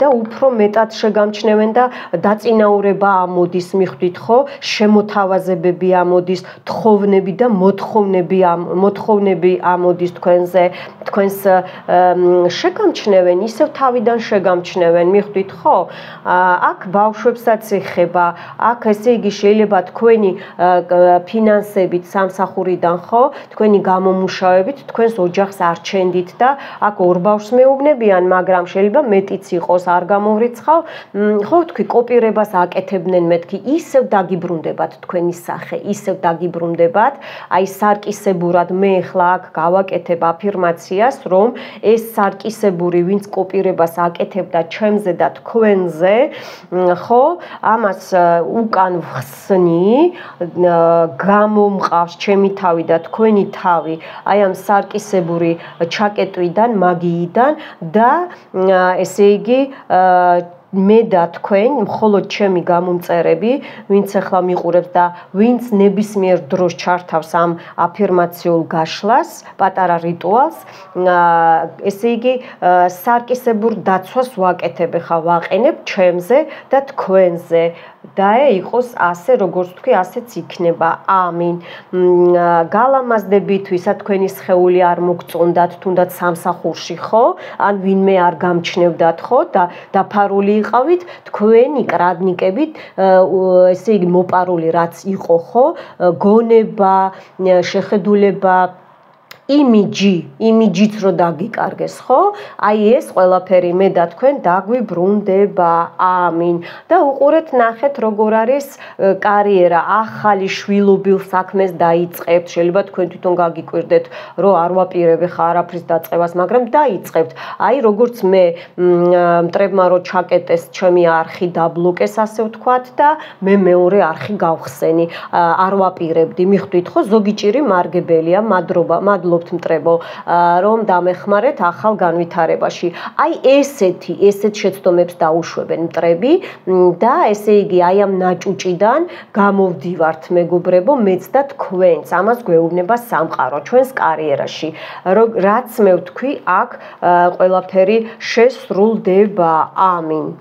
და უფრო მეტად შეგამჩნევენ და დაწინაურება ამოდის, მიხვდით ხო? შემოთავაზებები ამოდის, თხოვნები და მოთხოვნები ამოდის თქვენზე, თქვენს შეგამჩნევენ, ისევ თავიდან შეგამჩნევენ, მიხვდით ხო? აქ ბავშვებსაც ეხება, აქ ესე იგი შეიძლება თქვენი ფინანსებით სამსახურიდან ხო? თქვენი გამომუშავებით თქვენს ოჯახს არჩენდით და აქ ორ ბავშვს მეუბნებიან, მაგრამ შეიძლება მეტიც იყოს, არ გამოვრიცხავ. ხო ვთქვი, კოპირებას აკეთებდნენ მეთქი, ისევ დაგიბრუნდებათ თქვენი სახე, ისევ დაგიბრუნდებათ. აი სარკისებურად მე ახლა აქ გავაკეთებ აფირმაციას, რომ ეს სარკისებური, ვინც კოპირებას აკეთებდა ჩემზე და თქვენზე, ხო, ამას უკან ვხსნი, გამომყავს ჩემი თავი და თქვენი თავი, აი ამ სარკისებური ჩაკეტვიდან, მაგიიდან და ესე იგი მე და თქვენ, მხოლოდ ჩემი გამომწერები, ვინც ახლა მიყურებს და ვინც ნებისმიერ დროს ჩართავს ამ აფირმაციულ გაშლას, პატარა რიტუალს, ესე იგი სარკისებურ დაცვას ვაკეთებ, ხა ვაყენებ ჩემზე და თქვენზე. და იყოს ასე, როგორც თქვი, ასეც იქნება. ამინ. გალამაზდებით, ვისა თქვენი სხეული არ მოგწონდათ, თუნდაც სამსახურში, ხო? ან ვინმე არ გამჩნევდათ, ხო? და დაფარული იყავით, თქვენი კრადნიკებით, ესე იგი მოპარული რაც იყო, ხო? გონება, შეხედულება, იმიჯით რო დაგიკარგეს, ხო? აი ეს ყველაფერი მე და თქვენ დაგვიბრუნდება. ამინ. და უყურეთ, ნახეთ როგორ არის კარიერა, ახალი შვილობილ საქმეს დაიწყებთ. შეიძლება თქვენ თვითონ გაგიკვირდეთ, რომ არ ვაპირებ ხა არაფრის დაწყებას, მაგრამ დაიწყებთ. აი როგორც მე მტრებმა რო ჩაკეტეს ჩემი არხი დაბლოკეს, ასე ვთქვათ და მე მეორე არხი გავხსენი. არ ვაპირებდი, მიხვდით ხო? ზოგი ჭირი მარგებელია, მადლობთ მტრებო, რომ დამეხმარეთ ახალ განვითარებაში. აი ესეთ შეცდომებს დაუშვებენ მტრები და ესე იგი აი ამ ნაჭუჭიდან გამოვდივართ მეგობრებო, მეც და თქვენც. ამას გვეუბნება სამყარო ჩვენს კარიერაში. რაც მე ვთქვი, აქ ყველაფერი შესრულდება. ამინ.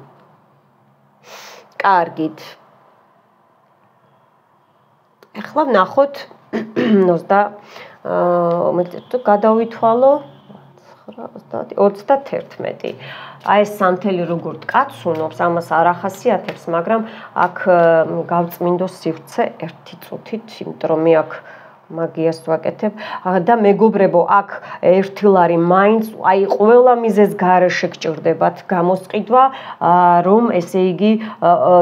კარგით. ახლა ვნახოთ გადავითვალო 31. აი ეს სამთელი როგორ კაცუნობს, ამას არ ახასიათებს, მაგრამ აქ გავწმინდო სივრცე 1 წუთით, იმიტომ რომ მე აქ მაგიას ვაკეთებ და მეგობრებო, აქ ერთილარი მაინც აი ყველა მიზეზ გარეშე გჭირდებათ გამოსყიდვა, რომ ესე იგი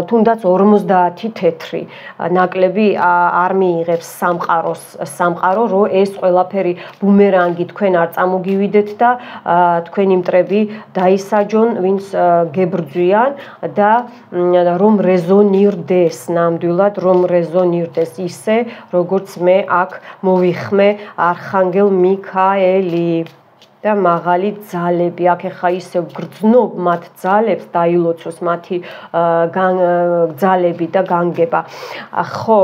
თუნდაც 50 თეთრი ნაკლები არ მიიღებს სამყარო, რომ ეს ყველაფერი ბუმერანგი თქვენ არ წამოგივიდეთ და თქვენი მტრები დაისაჯონ, ვინც გებრძვიან და რომ რეზონირდეს, ნამდვილად რომ რეზონირდეს ისე, როგორც მე აქ მოვიხმე არხანგელ მიქაელი და მაღალი ძალები. აქ ეხა ისევ გრძნობ მათ ძალებს დაილოცოს მათი ძალები და განგება. ხო,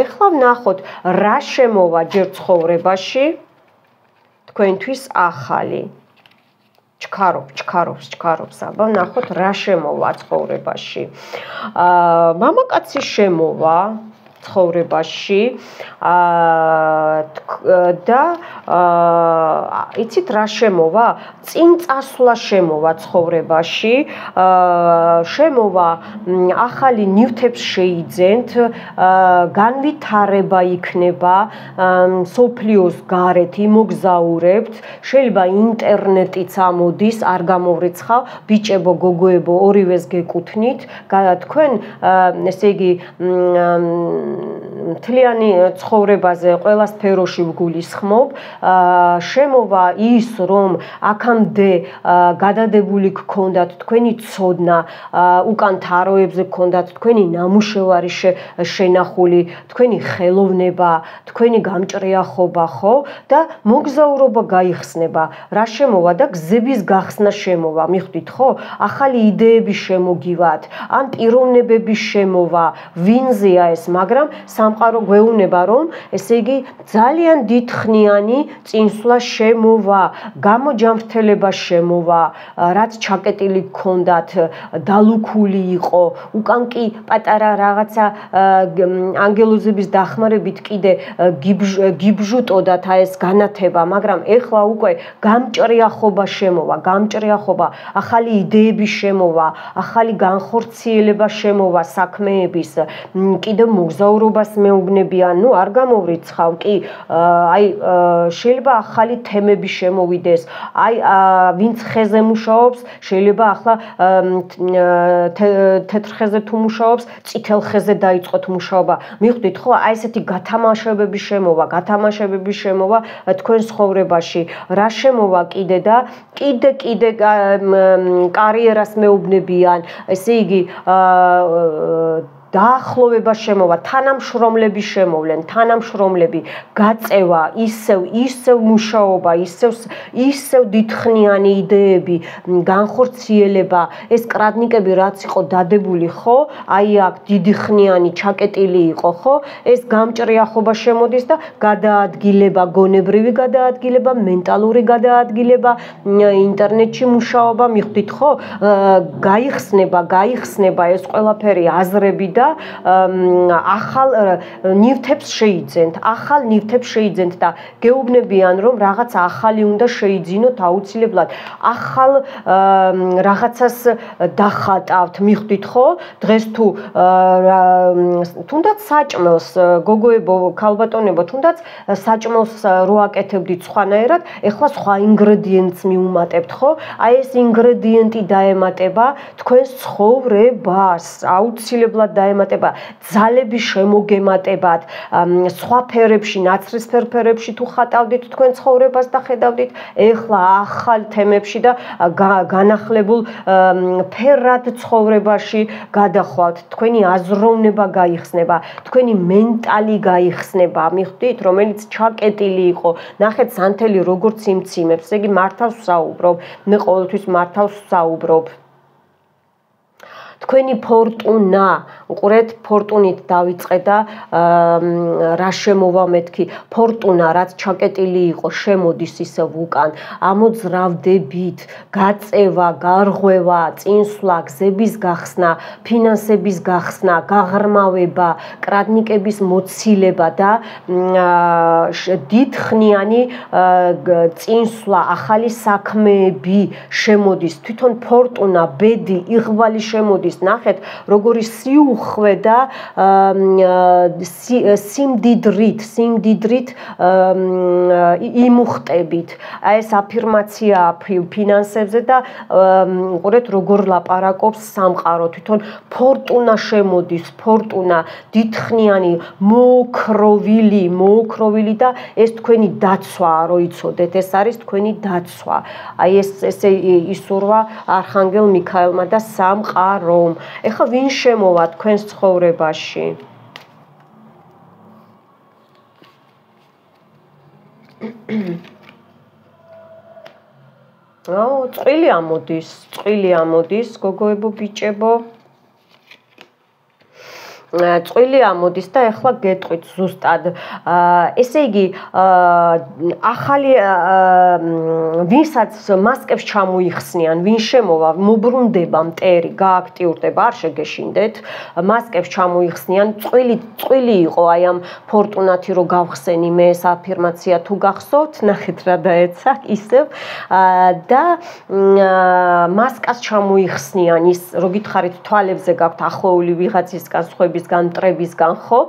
ეხლა ვნახოთ რა შემოვა ჯერ ცხოვრებაში თქვენთვის ახალი. ჩქარობს, აბა ვნახოთ რა შემოვა ცხოვრებაში. მამაკაცი შემოვა ცხოვრებაში და იცით რა შემოვა? წინ წასვლა შემოვა ცხოვრებაში, შემოვა ახალი ნივთებს შეიძენთ, განვითარება იქნება სოფლიოს გარეთ იმოგზაურებთ, შეიძლება ინტერნეტიც ამოდის, არ გამოვრიცხავ, ბიჭებო, გოგოებო, ორივეს გეკუთვნით, თქვენ ესე იგი მთლიანი ცხოვრებაზე ყველა სფეროში ვგულისხმობ, შემოვა ის, რომ აქამდე გადადებული გქონდათ თქვენი ცოდნა, უკან თაროებზე გქონდათ თქვენი ნამუშევარი შენახული, თქვენი ხელოვნება, თქვენი გამჭრიახობა, ხო? და მოგზაურობა გაიხსნება. რა შემოვა და გზების გახსნა შემოვა, მიხვდით, ხო? ახალი იდეები შემოგივათ, ან პიროვნებები შემოვა, ვინზეა ეს, მაგრამ სამყარო გვეუბნება, რომ ესე იგი ძალიან დიდხნიანი წინსვლა შემოვა, გამოჯამრთელება შემოვა, რაც ჩაკეტილი გქონდათ, დალუქული იყო, უკან კი პატარა რაღაცა ანგელოზების დახმარებით კიდე გიბჟუტოდათ ეს განათება, მაგრამ ეხლა უკვე გამჭრიახობა შემოვა, გამჭრიახობა, ახალი იდეები შემოვა, ახალი განხორციელება შემოვა საქმეების, კიდევ მოგზაურობას მეუბნებიან, ნუ არ გამოვრიცხავ, კი, აი შეიძლება ახალი თემები შემოვიდეს, აი ვინც ხეზე მუშაობს, შეიძლება ახლა თეთრ ხეზე თუ მუშაობს, წითელ ხეზე დაიწყოთ მუშაობა. მიხვდით, ხო? აი ესეთი გათამაშებები შემოვა თქვენ ცხოვრებაში. რა შემოვა კიდე და კიდე კარიერას მეუბნებიან, ესე იგი დაახლოვება შემოვა, თანამშრომლები შემოვლენ, თანამშრომლები, გაწევა, ისევ მუშაობა, ისევ დიდხნიანი იდეები, განხორციელება, ეს კრადნიკები რაც იყო დადებული, ხო? აი აქ დიდხნიანი ჩაკეტილი იყო, ხო? ეს გამჭრიახობა შემოდის და გადაადგილება, გონებრივი გადაადგილება, მენტალური გადაადგილება, ინტერნეტში მუშაობა, მიხვდით, ხო? გაიხსნება ეს ყველაფერი აზრები და ახალ ნივთებს შეიძენთ და გეუბნებიან, რომ რაღაც ახალი უნდა შეიძინოთ აუცილებლად, ახალ რაღაცას დახატავთ, მიხვდით, ხო? დღეს თუ თუნდაც საჭმელს, გოგოებო, ქალბატონებო, თუნდაც საჭმელს რო აკეთებდით სხვანაირად, ეხლა სხვა ინგრედიენტს მიუმატებთ, ხო? აი ეს ინგრედიენტი დაემატება თქვენს ცხოვრებას, აუცილებლად დაემატება, ძალები შემოგემატებათ, სხვა ფერებში, ნაცრისფერ ფერებში თუ ხატავდით თქვენ ცხოვრებას და ხედავდით, ეხლა ახალ თემებში და განახლებულ ფერად ცხოვრებაში გადახვალთ, თქვენი აზროვნება გაიხსნება, თქვენი მენტალი გაიხსნება, მიხვდით, რომელიც ჩაკეტილი იყო. ნახეთ სანთელი როგორც იმციმებს, ესე იგი მართავს საუბრობ, მე ყოველთვის მართავს საუბრობ. თქვენი ფორტუნა, უყურეთ, ფორტუნით დავიწყე და რა შემოვა მეთქი, ფორტუნა რაც ჩაკეტილი იყო, შემოდის ისევ უკან, ამოძრავდებით, გაწევა, გარღვევა, წინსვლა, გზების გახსნა, ფინანსების გახსნა, გაღრმავება, კრადნიკების მოცილება და დიდხნიანი წინსვლა, ახალი საქმეები შემოდის, თვითონ ფორტუნა, ბედი, იღვალი შემოდის. ნახეთ, როგორი სიუხვე და სიმდიდრით იმუხტებით. აი ეს აფირმაცია ფინანსებზე და უყურეთ, როგორ ლაპარაკობს სამყარო. თვითონ ფორტუნა შემოდის, ფორტუნა, დიდხნიანი, მოოქროვილი და ეს თქვენი დაცვა, რო იცოდეთ, ეს არის თქვენი დაცვა. აი ესე ისურვა არხანგელ მიქაელმა და სამყარო. ეხლა ვინ შემოვა თქვენს ცხოვრებაში? წყვილი ამოდის, გოგოებო, ბიჭებო. წვილი ამოდის და ეხლა გეტყვით ზუსტად. ესე იგი, ახალი ვინსაც მასკებს ჩამოიხსნიან, ვინ შემოვა, მობრუნდება მტერი, გააქტიურდება, არ შეგეშინდეთ. მასკებს ჩამოიხსნიან, წვილი იყო აი ამ ფორტუნათი რო გავხსენი მე ეს აფირმაცია თუ გახსოვთ, ნახეთ რა დაეცა ისევ და მასკას ჩამოიხსნიან ის რო გითხარით თვალებზე გაქვთ ახლოული ვიღაცისგან სხვებისგან მტრებისგან ხო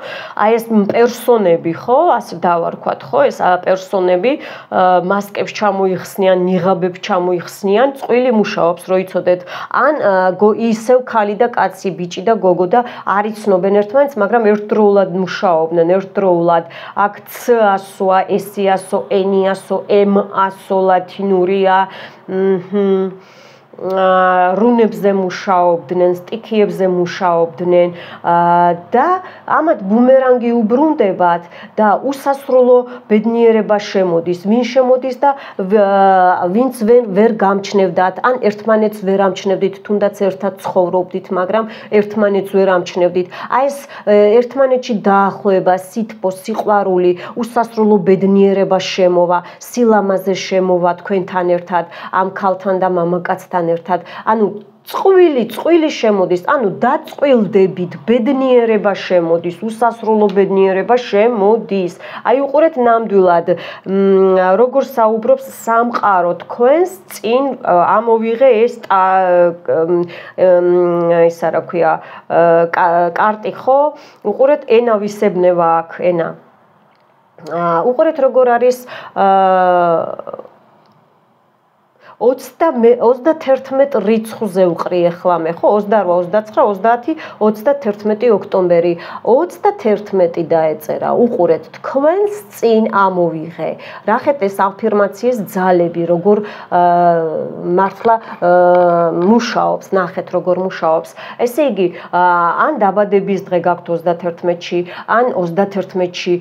აი ეს პერსონები ხო ასე დავარქვათ ხო ეს პერსონები მასკებს ჩამოიხსნიან ნიღაბებს ჩამოიხსნიან წვილი მუშაობს რო იცოდეთ ან ისევ ქალი და კაცი ბიჭი და გოგო და არ იცნობენ ერთმანეთს მაგრამ ერთდროულად მუშაობდნენ ერთდროულად აქ ც-ასოა ეს-ასო ენი-ასო ემ-ასო ლათინურია რუნებზე მუშაობდნენ, სტიქიებზე მუშაობდნენ და ამათ ბუმერანგი უბრუნდებათ და უსასრულო ბედნიერება შემოდის. ვინ შემოდის და ვინც ვერ გამჩნევდათ, ან ერთმანეთს ვერ ამჩნევდით, თუნდაც ერთად ცხოვრობდით, მაგრამ ერთმანეთს ვერ ამჩნევდით. აი ეს ერთმანეთში დაახლოება, სითბო, სიყვარული, usasრულო ბედნიერება შემოვა, სილამაზე შემოვა თქვენთან ერთად, ამ ქალთან და მამაკაცთან ერთად, ანუ წვილი შემოდის, ანუ დაწვილდებით, ბედნიერება შემოდის, usasრულო ბედნიერება შემოდის. აი უყურეთ ნამდვილად, როგორ საუბრობს სამყარო თქვენს წინ ამოვიღე ეს ისა რა ქვია, კარტი ხო? უყურეთ ენა ვისებნება აქ, ენა. უყურეთ როგორ არის 31 რიცხვზე ვყრი ახლა მე ხო 28 29 30 31 ოქტომბერი 31 დაეწერა უყურეთ თქვენს წინ ამოვიღე რახეთ ეს აფირმაციის ძალები როგორ მართლა მუშაობს ნახეთ როგორ მუშაობს ესე იგი ან დაბადების დღე გაქვთ 31-ში ან 31-ში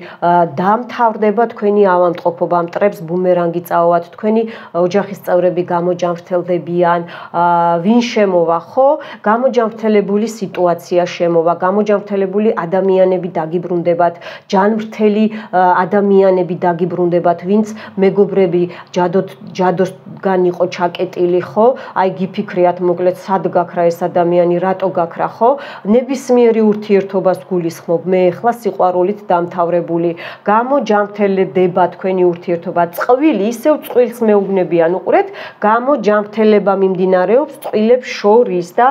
დამთავრდება თქვენი ავადმყოფობა მტრებს ბუმერანგი წავათ თქვენი ოჯახის წევრები გამოჯანმრთელდებიან, ვინ შემოვა, ხო? გამოჯანმრთელებული სიტუაცია შემოვა, გამოჯანმრთელებული ადამიანები დაგიბრუნდებათ, ჯანმრთელი ადამიანები დაგიბრუნდებათ, ვინც მეგობრები ჯადოსგან იყო ჩაკეტილი, ხო? აი გიფიქრიათ, მოკლედ, სად გაქრა ეს ადამიანი, რატო გაქრა, ხო? ნებისმიერი ურთიერთობას გულისხმობ, მე ახლა სიყვარულით დამთავრებული, გამოჯანმრთელდება თქვენი ურთიერთობა, წყვილი ისევ წვილს მეუბნებიან, უყურეთ გამოჯანმრთელება მიმდინარეობს წყვილებს შორის და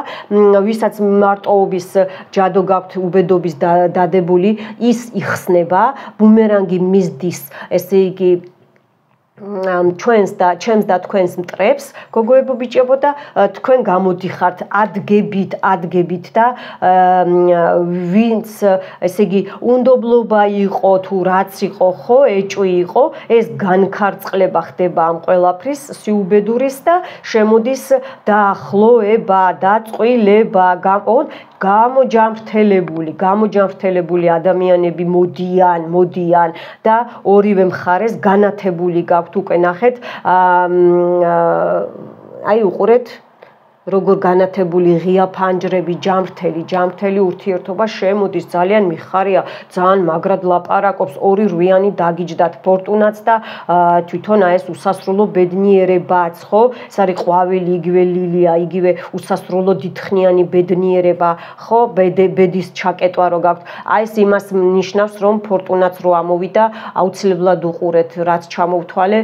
ვისაც მარტოობის ჯადო გაქვთ უბედობის დადებული ის იხსნება ბუმერანგი მისდის ესე იგი ჩვენს და ჩემს და თქვენს მტრებს გოგოებო ბიჭებო და თქვენ გამოდიხართ ადგებით და ვინც ესე იგი უნდობლობა იყო თუ რაც იყო ხო ეჭვი იყო ეს განქარწყლება ხდება ამ ყველაფრის სიუბედურის და შემოდის დაახლოება დაწყვილება გამოჯანმრთელებული ადამიანები მოდიან და ორივე მხარეს განათებული გაქვთ უკვე ნახეთ აი უყურეთ როგორ განათებული ღია ფანჯრები ჯამრთელი ურთიერთობა შემოდის ძალიან მიხარია ძალიან მაგრად ლაპარაკობს ორი რვიანი დაგიჯდათ ფორტუნაც და თვითონ ეს უსასრულო ბედნიერებაც ხო ეს არის ყვავილი იგივე ლილია იგივე უსასრულო დიდხნიანი ბედნიერება ხო ბედის ჩაკეტვა რო გაქვთ აი ეს იმას ნიშნავს რომ ფორტუნაც რო ამოვიდა აუცილებლად უყურეთ რაც ჩამოვთვალე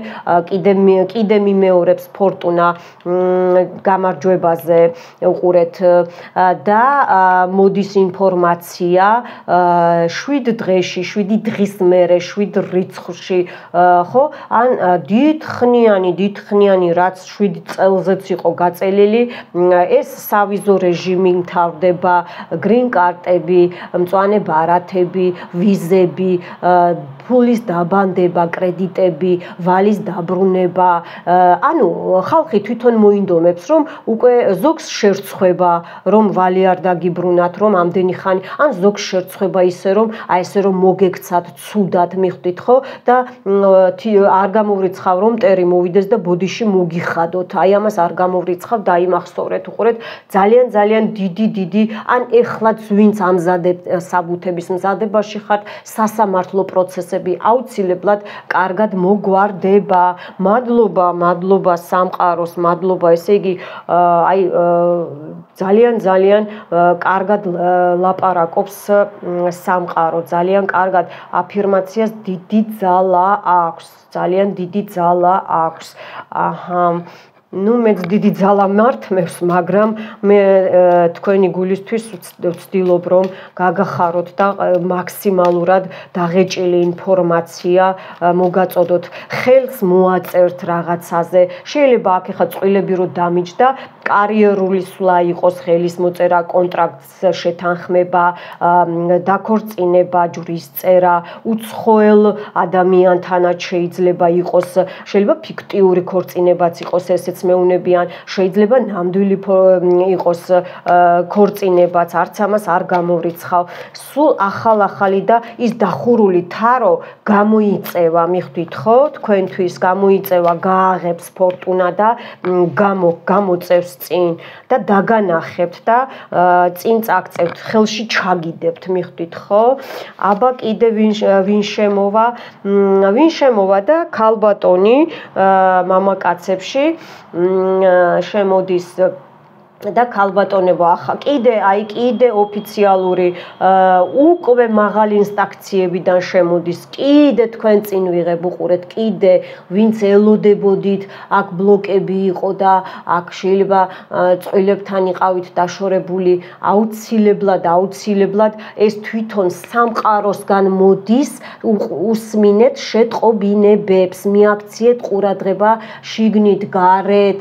კიდე მიმეორებს ფორტუნა გამარჯვება უყურეთ და მოდის ინფორმაცია 7 დღეში 7 დღის მერე 7 რიცხვში ხო ან დიდხნიანი რაც 7 წელზეც იყო გაწელილი ეს სავიზო რეჟიმი მთავრდება გრინ კარტები მწვანე ბარათები ვიზები ფულის დაბანდება კრედიტები ვალის დაბრუნება ანუ ხალხი თვითონ მოინდომებს რომ უკვე ზოგს შერცხვება, რომ ვალი არ დაგიბრუნათ, რომ ამდენი ხანი, ან ზოგს შერცხვება ისე რომ აი ესე რომ მოგექცათ ცუდად მიხვდით ხო და არ გამოვრიცხავ რომ მტერი მოვიდეს და ბოდიში მოგიხადოთ. აი ამას არ გამოვრიცხავ, დაიმახსოვრეთ, უყურეთ, ძალიან დიდი ან ეხლაც ვინც ამზადებთ საბუთების მზადებაში ხართ, სასამართლო პროცესები აუცილებლად კარგად მოგვარდება. მადლობა სამყაროს, მადლობა, ესე იგი აი ძალიან კარგად ლაპარაკობს სამყარო, ძალიან კარგად აფირმაციას დიდი ძალა აქვს, ძალიან დიდი ძალა აქვს. აჰა ну მეც დიდი ძალა მართმევს, მაგრამ მე თქვენი გულისთვის ვცდილობ რომ გაგახაროთ და მაქსიმალურად დაღეჭილი ინფორმაცია მოგაწოდოთ. ხელს მოაწერთ რაღაცაზე. შეიძლება აქ ეხა წვილები რო დამიჯდა, კარიერული სვლა იყოს ხელის მოწერა, კონტრაქტს შეთანხმება, დაქორწინება, ჯვრის წერა, უცხოელ ადამიანთანაც შეიძლება იყოს, შეიძლება ფიქტიური ქორწინებაც იყოს, ესეც მეუნებიან, შეიძლება ნამდვილი იყოს ქორწინებაც, არც ამას არ გამოვრიცხავ. სულ ახალი და ის დახურული თარო გამოიწევა, მიხვდით ხო? თქვენთვის გამოიწევა, გააღებს ფორტუნა და გამოწევს წინ და დაგანახებთ და წინ წაგწევთ, ხელში ჩაგიდებთ, მიხვდით ხო? აბა კიდე ვინ შემოვა და ქალბატონი მამაკაცებში შემოდის და ქალბატონებო ახლა კიდე ოფიციალური უკვე მაღალი ინსტანციებიდან შემოდის, კიდე თქვენ წინ ვიღებ, უყურეთ, კიდე ვინც ელოდებოდით, აქ ბლოკები იყო და აქ შეიძლება წყვილებთან იყავით დაშორებული, აუცილებლად ეს თვითონ სამყაროსგან მოდის, უსმინეთ შეტყობინებებს, მიაქციეთ ყურადღება შიგნით, გარეთ,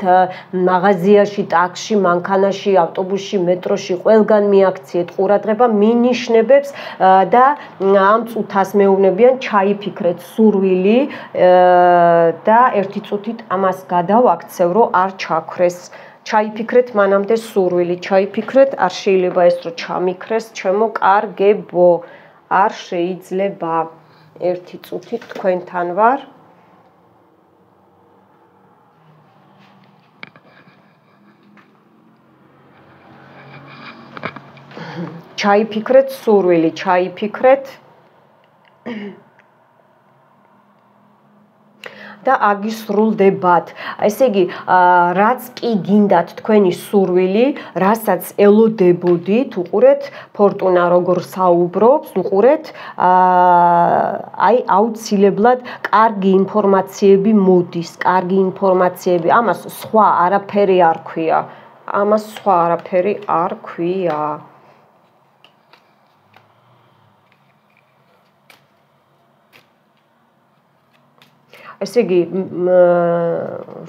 მაღაზიაში, ტაქსში, მანქანაში, ავტობუსში, მეტროში, ყველგან მიაქციეთ ყურადღება, მინიშნებებს და ამ წუთას მეუბნებიან ჩაიფიქრეთ სურვილი და ერთი წუთით ამას გადავაქცევ, რომ არ ჩაქრეს. ჩაიფიქრეთ მანამდე სურვილი, ჩაიფიქრეთ, არ შეიძლება ეს რომ ჩამიქრეს, ჩემო კარგებო, არ შეიძლება. ერთი წუთით თქვენთან ვარ. ჩაიფიქრეთ სურვილი, ჩაიფიქრეთ და აგისრულდებათ. ესე იგი, რაც კი გინდათ თქვენი სურვილი, რასაც ელოდებოდით, უყურეთ, ფორტუნა როგორ საუბრობს, უყურეთ, აი აუცილებლად კარგი ინფორმაციები მოდის, კარგი ინფორმაციები. ამას სხვა არაფერი არ ქვია. ესე იგი,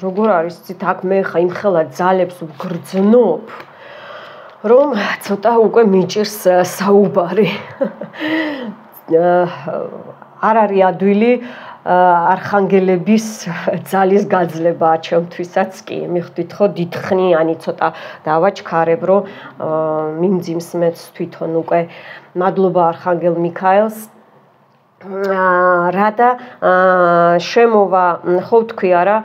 როგორ არის, იცით, აქ მე ხა იმხელა ძალებს ვგრძნობ, რომ ცოტა უკვე მიჭირს საუბარი. არ არის ადვილი არხანგელების ძალის გაძლება ჩემთვისაც კი, მიხვდით ხო, დიდხნიანი ცოტა დავაჩქარებ, რომ მიმძიმს მეც თვითონ უკვე. მადლობა არხანგელ მიქაელს. რადა შემოვა, ხო ვთქვი არა,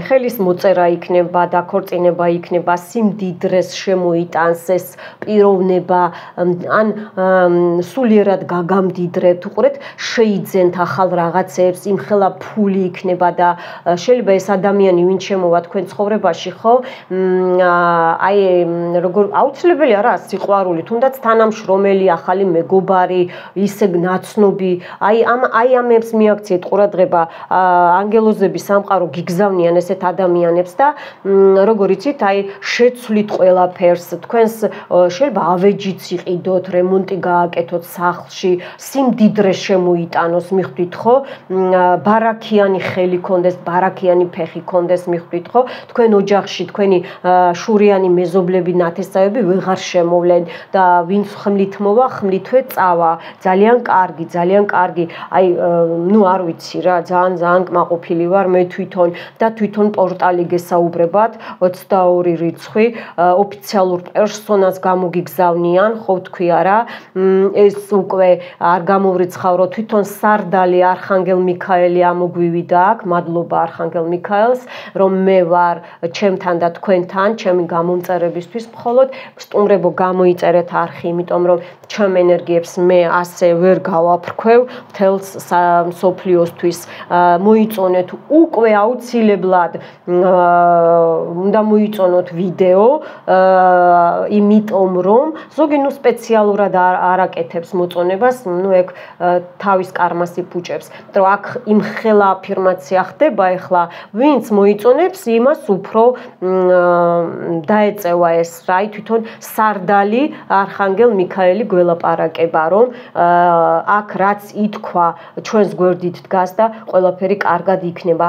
ხელის მოწერა იქნება, დაქორწინება იქნება, სიმდიდრეს შემოიტანს ეს პიროვნება, ან სულიერად გაგამდიდრებთ, უყურეთ, შეიძენთ ახალ რაღაცებს, იმხელა ფული იქნება და შეიძლება ეს ადამიანი ვინ შემოვა თქვენ ცხოვრებაში, ხო? აი როგორ აუცილებელი არა სიყვარული, თუნდაც თანამშრომელი, ახალი მეგობარი, ისე ნაცნობი, აი ამებს მიაქციეთ ყურადღება, ანგელოზები სამყარო გიგზავნიან ესეთ ადამიანებს და როგორ იცით, აი შეცვლით ყველაფერს, თქვენს შეიძლება ავეჯიც იყიდოთ, რემონტი გააკეთოთ სახლში, სიმდიდრე შემოიტანოს, მიხვდით ხო? ბარაქიანი ხელი კონდეს, ბარაქიანი ფეხი კონდეს, მიხვდით ხო? თქვენ ოჯახში თქვენი შურიანი მეზობლები, ნათესავები ვეღარ შემოვლენ და ვინც ხმლით მოვა, ხმლითვე წავა. ძალიან კარგი კარგი, აი ნუ არ ვიცი რა, ძალიან კმაყოფილი ვარ მე თვითონ და თვითონ პორტალი გესაუბრებათ 22 რიცხვი ოფიციალურ პერსონას გამოგიგზავნიან, ხო თქვი არა, ეს უკვე არ გამოვრიცხავ რომ თვითონ სარდალი არხანგელ მიქაელი ამოგვივიდა აქ, მადლობა არხანგელ მიქაელს, რომ მე ვარ ჩემთან და თქვენთან, ჩემი გამომწერებისთვის მხოლოდ სტუმრებო გამოიწერეთ არხი, იმიტომ რომ ჩემ ენერგიებს მე ასე ვერ გავაფრქვევ მთელს მსოფლიოსთვის. მოიწონეთ უკვე აუცილებლად უნდა მოიწონოთ ვიდეო, იმიტომ რომ ზოგი ნუ სპეციალურად არ აკეთებს მოწონებას, ნუ ეგ თავის კარმას იფუჭებს. რომ აქ იმხელა აფირმაცია ხდება ეხლა, ვინც მოიწონებს, იმას უფრო დაეწევა ეს რა, თვითონ სარდალი არხანგელ მიქაელი გველაპარაკება, რომ აქ რაც ითქვა ჩვენს გვერდით დგას და ყველაფერი კარგად იქნება.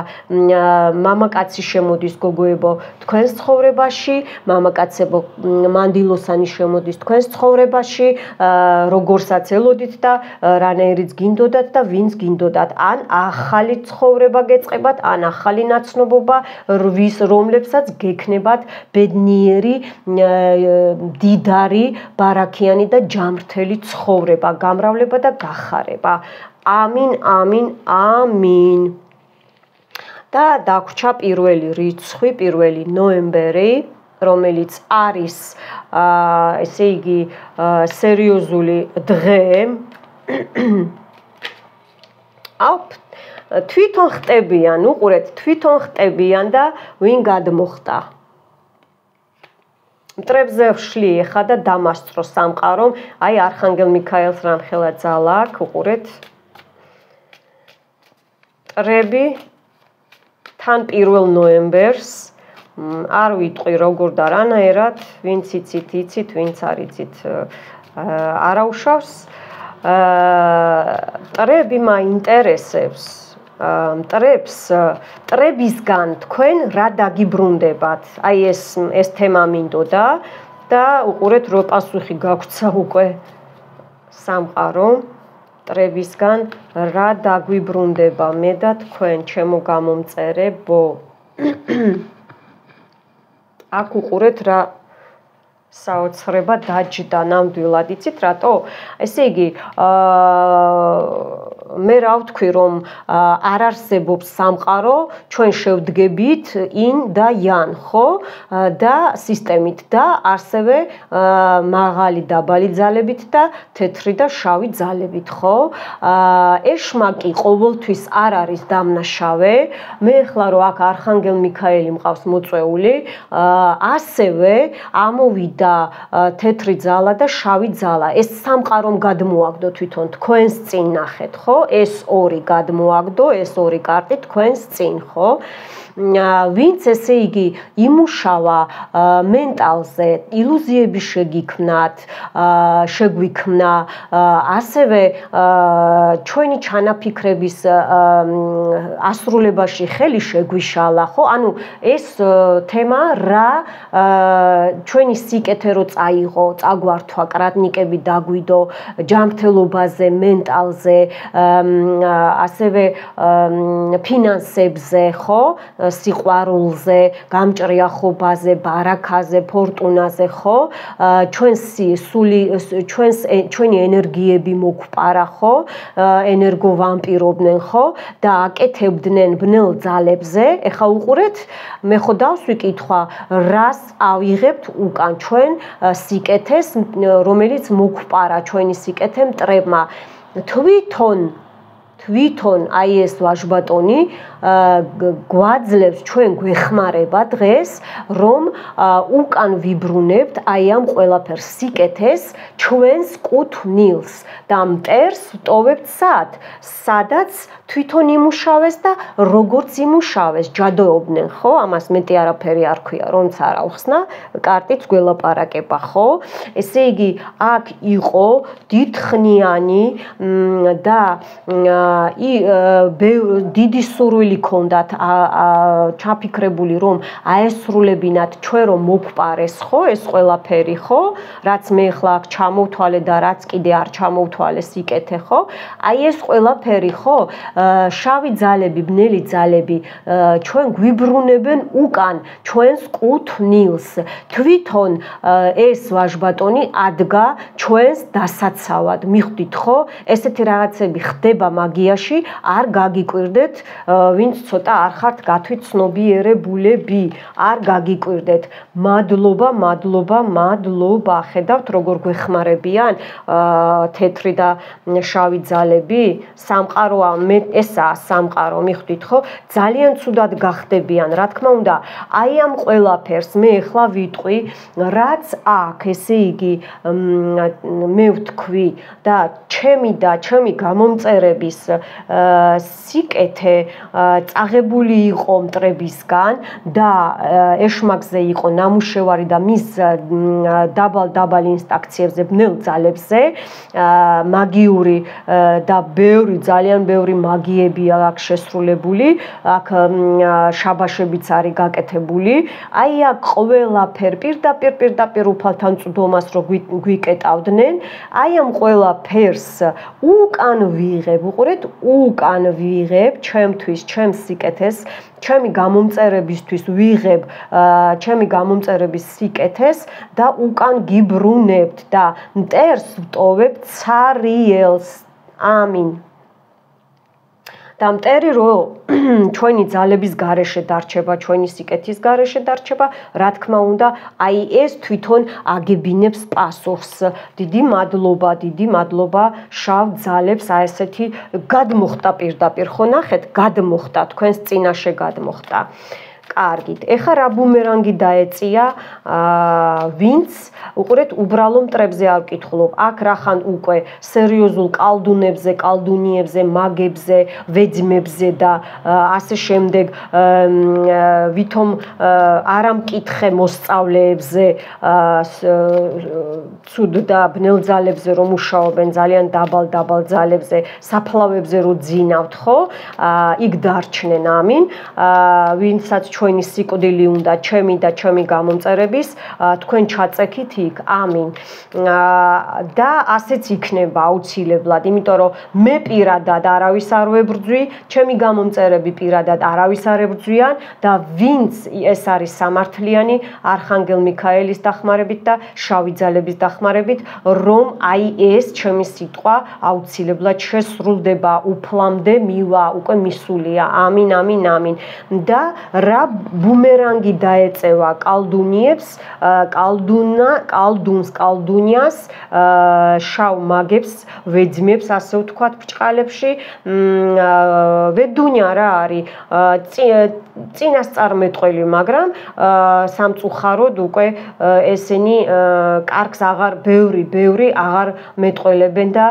მამაკაცი შემოდის გოგოებო თქვენს ცხოვრებაში, მამაკაცებო მანდილოსანი შემოდის თქვენს ცხოვრებაში, როგორცაც ელოდით და რანაირიც გინდოდათ და ვინც გინდოდათ, ან ახალი ცხოვრება გეწყებათ, ან ახალი ნაცნობობა, რომლებსაც გექნებათ ბედნიერი, მდიდარი, ბარაქიანი და ჯანმრთელი ცხოვრება, გამრავლება და გახარება. ამინ, ამინ, ამინ. და დაგვრჩა პირველი რიცხვი, პირველი ნოემბერი, რომელიც არის ესე იგი სერიოზული დღე. თვითონ ხტებიან, უყურეთ, თვითონ ხტებიან და ვინ გადმოხტა. მტრებზე ვშლი ეხა და დამასწრო სამყარომ, აი არხანგელ მიქაელს რამხელა ძალა აქვს, უყურეთ. მტრები თან 1 ნოემბერს არ ვიტყვი როგორ და რანაირად, ვინც იცით, იცით, ვინც არ იცით, არაუშავს. მტრები მაინტერესებს. მტრებისგან თქვენ რა დაგიბრუნდებათ? აი ეს თემა მინდოდა და უყურეთ რო პასუხი გაგვცა უკვე სამყარო. მტრებისგან რა დაგვიბრუნდება მე და თქვენ, ჩემო გამომწერებო. აქ უყურეთ რა საოცრება დაჯდა ნამდვილად, იცით რატო? ესე იგი მე რა ვთქვი რომ არ არსებობს სამყარო, ჩვენ შევდგებით ინ და იან, ხო? და სისტემით და ასევე მაღალი დაბალი ძალებით და თეთრი და შავი ძალებით, ხო? ეშმაკი ყოველთვის არ არის დამნაშავე. მე ახლა რომ აქ არხანგელ მიქაელი მყავს მოწვეული, ასევე ამოვიდა თეთრი ძალა და შავი ძალა. ეს სამყარომ გადმოაგდო თვითონ თქვენს წინ ნახეთ, ხო? ეს ორი გადმოაგდო, ეს ორი კარტი თქვენს წინ, ხო? ვინც ესე იგი იმუშავა მენტალზე, ილუზიები შეგიქმნათ, შეგვიქმნა, ასევე ჩვენი ჩანაფიქრების ასრულებაში ხელი შეგვიშალა, ხო? ანუ ეს თემა რა ჩვენი სიკეთე რო წაიღო, წაგვართვა, კრატნიკები დაგვიდო ჯანმრთელობაზე, მენტალზე, ასევე ფინანსებზე, ხო? სიყვარულზე, გამჭრიახობაზე, ბარაქაზე, ფორტუნაზე, ხო? ჩვენი ენერგიები მოგვპარა, ხო? ენერგოვამპირობდნენ, ხო? და აკეთებდნენ ბნელ ძალებზე. ეხა უყურეთ, მე ხო დავსვი კითხვა, რას ავიღებთ უკან ჩვენ სიკეთეს, რომელიც მოგვპარა ჩვენი სიკეთე მტრებმა. თვითონ აი ეს ვაჟბატონი გვაძლევს ჩვენ გვეხმარება დღეს, რომ უკან ვიბრუნებთ აი ამ ყველაფერს სიკეთეს ჩვენს კუთვნილს და მტერს ვტოვებთ სადაც თვითონ იმუშავეს და როგორც იმუშავეს, ჯადოობდნენ, ხო? ამას მეტი არაფერი არ ქვია, რომც არ ახსნა, კარტიც გველაპარაკება, ხო? ესე იგი, აქ იყო დიდხნიანი და დიდი სურვილი ჰქონდათ ჩაფიქრებული, რომ აესრულებინათ ჩვენ რომ მოგპარეს, ხო, ეს ყველაფერი, ხო? რაც მე ახლა აქ ჩამოვთვალე და რაც კიდე არ ჩამოვთვალე სიკეთე, ხო? აი ეს ყველაფერი, ხო? შავი ძალები, ბნელი ძალები ჩვენ გვიბრუნებენ უკან ჩვენს კუთვნილს. თვითონ ეს ვაჟბატონი ადგა ჩვენს დასაცავად. მიხვდით, ხო? ესეთი რაღაცები ხდება მაგიაში, არ გაგიკვირდეთ, ვინც ცოტა არ ხართ გათვითცნობიერებულები, არ გაგიკვირდეთ. მადლობა, მადლობა, მადლობა. ხედავთ როგორ გვეხმარებიან თეთრი და შავი ძალები? სამყაროა, ესაა სამყარო, მიხვდით, ხო? ძალიან ცუდად გახდებიან, რა თქმა უნდა, აი ამ ყველაფერს მე ახლა ვიტყვი, რაც აქ, ესე იგი, მე ვთქვი და ჩემი გამომწერების სიკეთე წაღებული იყო მტრებისგან და ეშმაკზე იყო ნამუშევარი და მის დაბალ ინსტანციებზე, ბნელ ძალებზე, მაგიური და ძალიან ბევრი მაგიებია აქ შესრულებული, აქ შაბაშებიც არის გაკეთებული. აი აქ ყველაფერ პირდაპირ უფალთან წვდომას რო გვიკეტავდნენ, აი ამ ყველაფერს უკან ვიღებ, უყურეთ, უკან ვიღებ ჩემთვის, ჩემს სიკეთეს, ჩემი გამომწერებისთვის ვიღებ ჩემი გამომწერების სიკეთეს და უკან გიბრუნებთ და მტერს ვტოვებ ცარიელს. ამინ. და მტერი რო ჩვენი ძალების გარეშე დარჩება, ჩვენი სიკეთის გარეშე დარჩება, რა თქმა უნდა, აი ეს თვითონ აგებინებს პასუხს. დიდი მადლობა შავ ძალებს, აი ესეთი გადმოხტა პირდაპირ, ხო ნახეთ, გადმოხტა, თქვენს წინაშე გადმოხტა. კარგით. ეხლა რა ბუმერანგი დაეწია, ვინც უყურეთ უბრალო მტრებზე არ ვკითხულობ. აქ რახან უკვე სერიოზულ კალდუნებზე, კალდუნიებზე, მაგებზე, ვეძმებზე და ასე შემდეგ ვითომ არ ამკითხე მოსწავლეებზე, ცუდ და ბნელ ძალებზე რომ მუშაობენ, ძალიან დაბალ ძალებზე, საფლავებზე რომ ძინავთ, ხო? იქ დარჩნენ, ამინ. ვინცაც ჩვენი სიკვდილი უნდა, ჩემი და ჩემი გამომწერების, თქვენ ჩაწექით იქ, ამინ. და ასეც იქნება აუცილებლად, იმიტომ რომ მე პირადად არავის არ ვებრძვი, ჩემი გამომწერები პირადად არავის არ ებრძვიან და ვინც ეს არის სამართლიანი, არხანგელ მიქაელის დახმარებით და შავი ძალების დახმარებით, რომ აი ეს ჩემი სიტყვა აუცილებლად შესრულდება, უფლამდე მივა, უკვე მისულია. ამინ, ამინ, ამინ. და რა ბუმერანგი დაეწევა კალდუნიებს, კალდუნიას, შავ მაგებს, ვეძმებს, ასე ვთქვათ, ბრჭყალებში, ვედუნია რა არის, წინასწარმეტყველი, მაგრამ სამწუხაროდ უკვე ესენი კარგს აღარ ბევრი აღარ მეტყველებენ და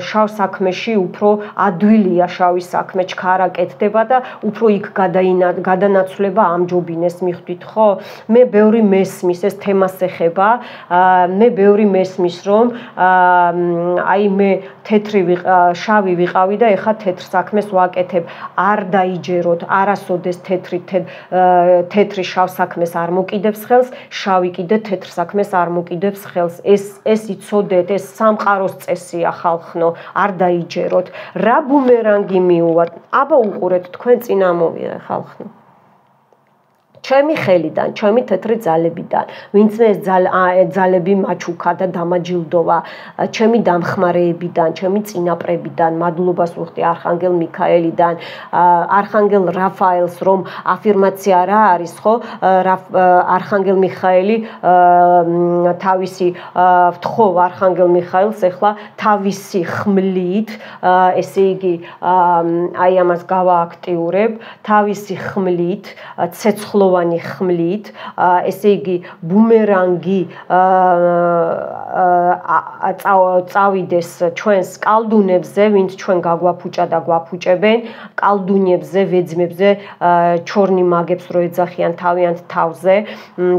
შავ საქმეში უფრო ადვილია შავი საქმე, ჩქარა კეთდება და უფრო იქ გადანაცვლება ამჯობინეს, მიხვდით, ხო? მე ბევრი მესმის, ეს თემას ეხება, მე ბევრი მესმის, რომ აი მე შავი ვიყავი და ეხლა თეთრ საქმეს ვაკეთებ. არ დაიჯეროთ, არასოდეს თეთრი შავ საქმეს არ მოკიდებს ხელს, შავი კიდე თეთრ საქმეს არ მოკიდებს ხელს. ეს იცოდეთ, ეს სამყაროს წესია, ხალხნო, არ დაიჯეროთ. რა ბუმერანგი მიუვათ? აბა უყურეთ, თქვენ წინ ამოვიღე, ხალხნო. ჩემი ხელიდან, ჩემი თეთრი ძალებიდან, ვინც ეს ძალები მაჩუქა და დამაჯილდოვა, ჩემი დამხმარეებიდან, ჩემი წინაპრებიდან, მადლობას ვუხდი არხანგელ მიქაელიდან, არხანგელ რაფაელს, რომ აფირმაცია რა არის, ხო? არხანგელ მიხაელი თავისი ვთხოვ არხანგელ მიხაელს ეხლა თავისი ხმლით, ესე იგი, აი ამას გავააქტიურებ, თავისი ხმლით, ცეცხლოვანი ცეცხლოვანი ხმლით, ესე იგი ბუმერანგი წავიდეს ჩვენს კალდუნებზე, ვინც ჩვენ გაგვაფუჭა და გვაფუჭებენ, კალდუნებზე, ვეძმებზე, ჩორნი მაგებს რო ეძახიან თავიანთ თავზე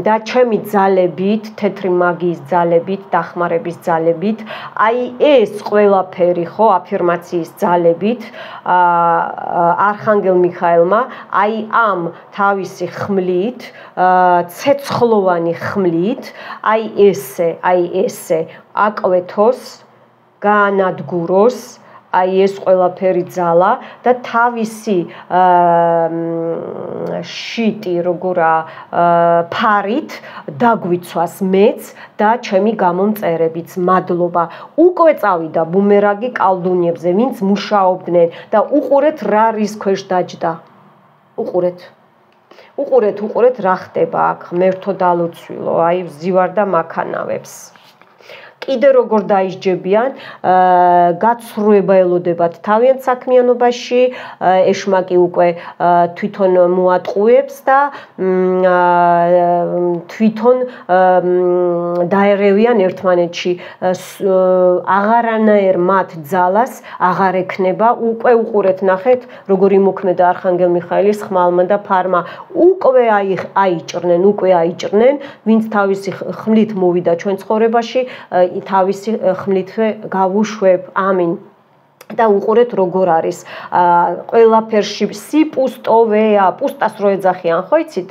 და ჩემი ძალებით, თეთრი მაგიის ძალებით, დახმარების ძალებით, აი ეს ყველაფერი ხო, აფირმაციის ძალებით, არხანგელ მიქაელმა აი ამ თავისი ხმლით, ცეცხლოვანი ხმლით, აი ესე აკვეთოს, გაანადგუროს აი ეს ყველაფერი ძალა და თავისი შიტი როგორა ფარით დაგვიცვას მეც და ჩემი გამომწერებიც. მადლობა. უკვე წავიდა ბუმერანგი კალდუნებზე, ვინც მუშაობდნენ და უყურეთ რა რის ქვეშ დაჯდა. უყურეთ რა ხდება აქ, ღმერთო დალოცვილო, აი ვზივარ და მაქანავებს. კიდე როგორ დაისჯებიან, გაცრუება ელოდებათ თავიანთ საქმიანობაში, ეშმაკი უკვე თვითონ მოატყუებს და თვითონ დაერევიან ერთმანეთში. აღარანაირ მათ ძალას აღარ ექნება. უკვე უყურეთ, ნახეთ, როგორი მოქმედა არხანგელ მიხაელის ხმალმა და ფარმა. უკვე აიჭრნენ, ვინც თავისი ხმლით მოვიდა ჩვენ ცხოვრებაში, თავისი ხმლითვე გავუშვებ. ამინ. და უყურეთ როგორ არის ყველაფერში სიპუსტოვეა, პუსტას რო ეძახიან, ხო იცით?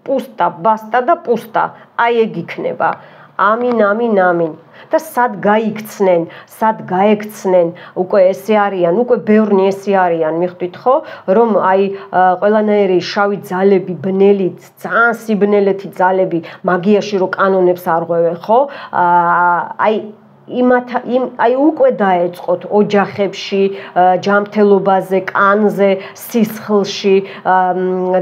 პუსტა, ბასტა და პუსტა. აი ეგ იქნება. ამინ. და სად გაიქცნენ, უკვე ესე არიან, უკვე ბევრნი ესე არიან, მიხვდით ხო, რომ აი ყველანაირი შავი ძალები, ბნელი, ძალიან სიბნელეთი ძალები მაგიაში რო კანონებს არღვევენ, ხო? აი უკვე დაეწყოთ ოჯახებში, ჯანმრთელობაზე, კანზე, სისხლში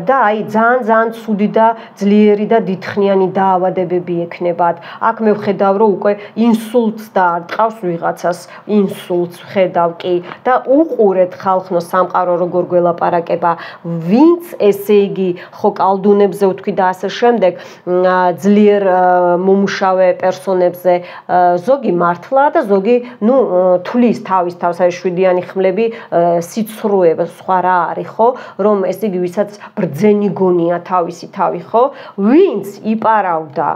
და აი ძალიან ცუდი და ძლიერი და დიდხნიანი დაავადებები ექნებათ. აქ მე ვხედავ, რომ უკვე ინსულტს დაარტყავს ვიღაცას, ინსულტს ვხედავ კი და უყურეთ ხალხნო სამყარო როგორ გველაპარაკება, ვინც ესე იგი ხო კალდუნებზე ვთქვი და ასე შემდეგ, ძლიერ მომუშავე პერსონებზე ზოგი მართლა და ზოგი თulis თავის აი შვიდიანი ხმლები სიცრუება სხვა რა არის ხო, რომ ესე იგი ვისაც ბრძენი გონია თავისი თავი ხო, ვინც იპარავდა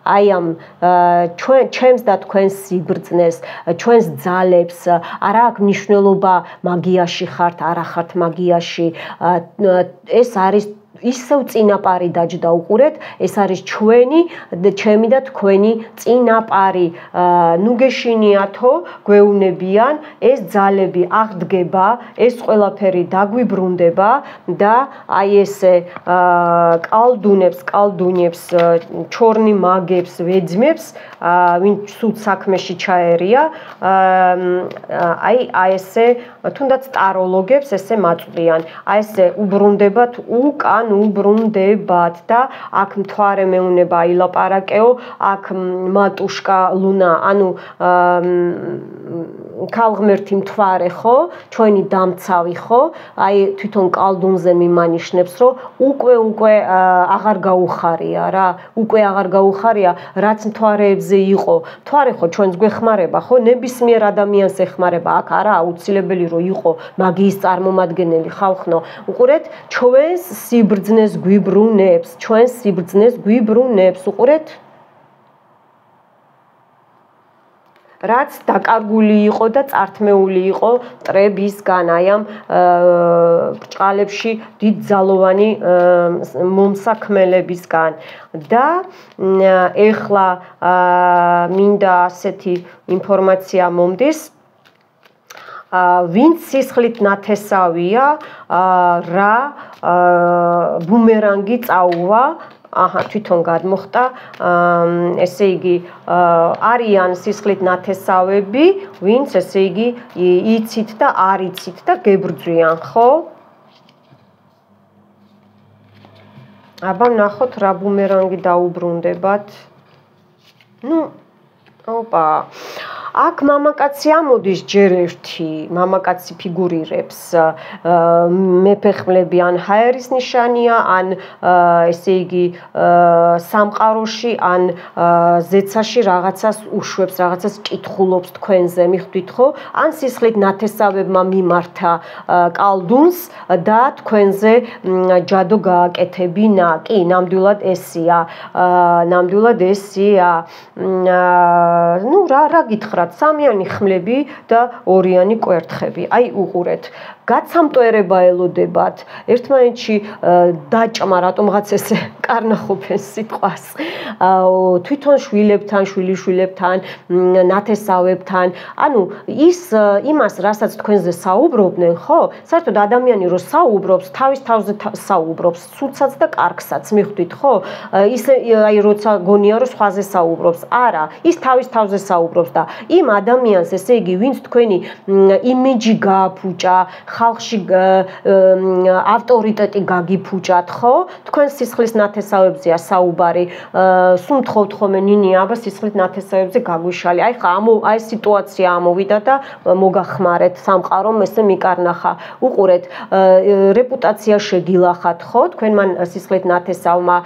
აი ამ ჩვენს და თქვენს სიბრძნეს, ჩვენს ძალებს, არა აქვს მნიშვნელობა მაგიაში ხართ, არა ხართ მაგიაში, ეს არის ისევ წინაპარი დაჯდა. უყურეთ, ეს არის ჩემი და თქვენი წინაპარი. ნუ გეშინიათო, გვეუნებიან, ეს ძალები აღდგება, ეს ყველაფერი დაგვიბრუნდება და აი ესე კალდუნებს, ჩორნი მაგებს, ვეძმებს, ვინც სულ საქმეში ჩაერია, აი ესე თუნდაც ტაროლოგებს ესე მაწვდიან. აი ესე უბრუნდებათ უბრუნდებათ და აქ მთვარე მეუნება აილაპარაკეო, აქ მატუშკა ლუნა, ანუ ქალღმერთი მთვარე ხო, ჩვენი დამცავი ხო, აი თვითონ კალდუნზე მიმანიშნებს, რომ უკვე აღარ გაუხარია რა, რაც მთვარეებზე იყო. მთვარე ხო ჩვენს გვეხმარება ხო, ნებისმიერ ადამიანს ეხმარება, აქ არა აუცილებელი რომ იყო მაგიის წარმომადგენელი ხალხნო. უყურეთ, ჩვენს სიბრძნეს გვიბრუნებს, უყურეთ. რაც დაკარგული იყო და წართმეული იყო მტრებისგან, აი ამ ბრჭყალებში დიდძალოვანი მომსაქმელებისგან და ეხლა მინდა ასეთი ინფორმაცია მომდის, ვინც სისხლით ნათესავია, რა ბუმერანგი წაუვა, თვითონ გადმოხტა, ესე იგი არიან სისხლით ნათესავები, ვინც ესე იგი იცით და არ იცით და გებრძვიან, ხო? აბა ნახოთ რა ბუმერანგი დაუბრუნდებათ. ოპა. აქ მამაკაცი ამოდის ჯერ ერთი, მამაკაცი ფიგურირებს, მეფეხმლები ან ჰაერის ნიშანია, ან ესე იგი სამყაროში, ან ზეცაში რაღაცას უშვებს, რაღაცას კითხულობს თქვენზე, მიხვდით ხო? ან სისხლით ნათესავებმა მიმართა კალდუნს და თქვენზე ჯადო გააკეთებინა. კი, ნამდვილად ესია. ნუ რა გითხრათ, სამიანი ხმლები და ორიანი კვერთხები. აი უყურეთ. გაცამტვერება ელოდებათ, ერთმანეთში დაჭმა, რატომღაც ესე კარნახობენ სიტყვას. თვითონ შვილებთან, შვილიშვილებთან, ნათესავებთან, ანუ იმას, რასაც თქვენზე საუბრობდნენ, ხო? საერთოდ ადამიანი რო საუბრობს, თავის თავზე საუბრობს, ცუდსაც და კარგსაც, მიხვდით, ხო? ისე აი როცა გონია რომ სხვაზე საუბრობს, არა, ის თავის თავზე საუბრობს და იმ ადამიანს, ესე იგი, ვინც თქვენი იმიჯი გააფუჭა, ხალხში ავტორიტეტი გაგიფუჭათ, ხო? თქვენ სისხლის ნათესავებზეა საუბარი. სულ მთხოვთ ხოლმე ნინი აბა სისხლის ნათესავებზე გაგვიშალი. აი ხა აი სიტუაცია ამოვიდა და მოგახმარეთ სამყარომ ესე მიკარნახა. უყურეთ, რეპუტაცია შეგილახათ, ხო? თქვენ მან სისხლით ნათესავმა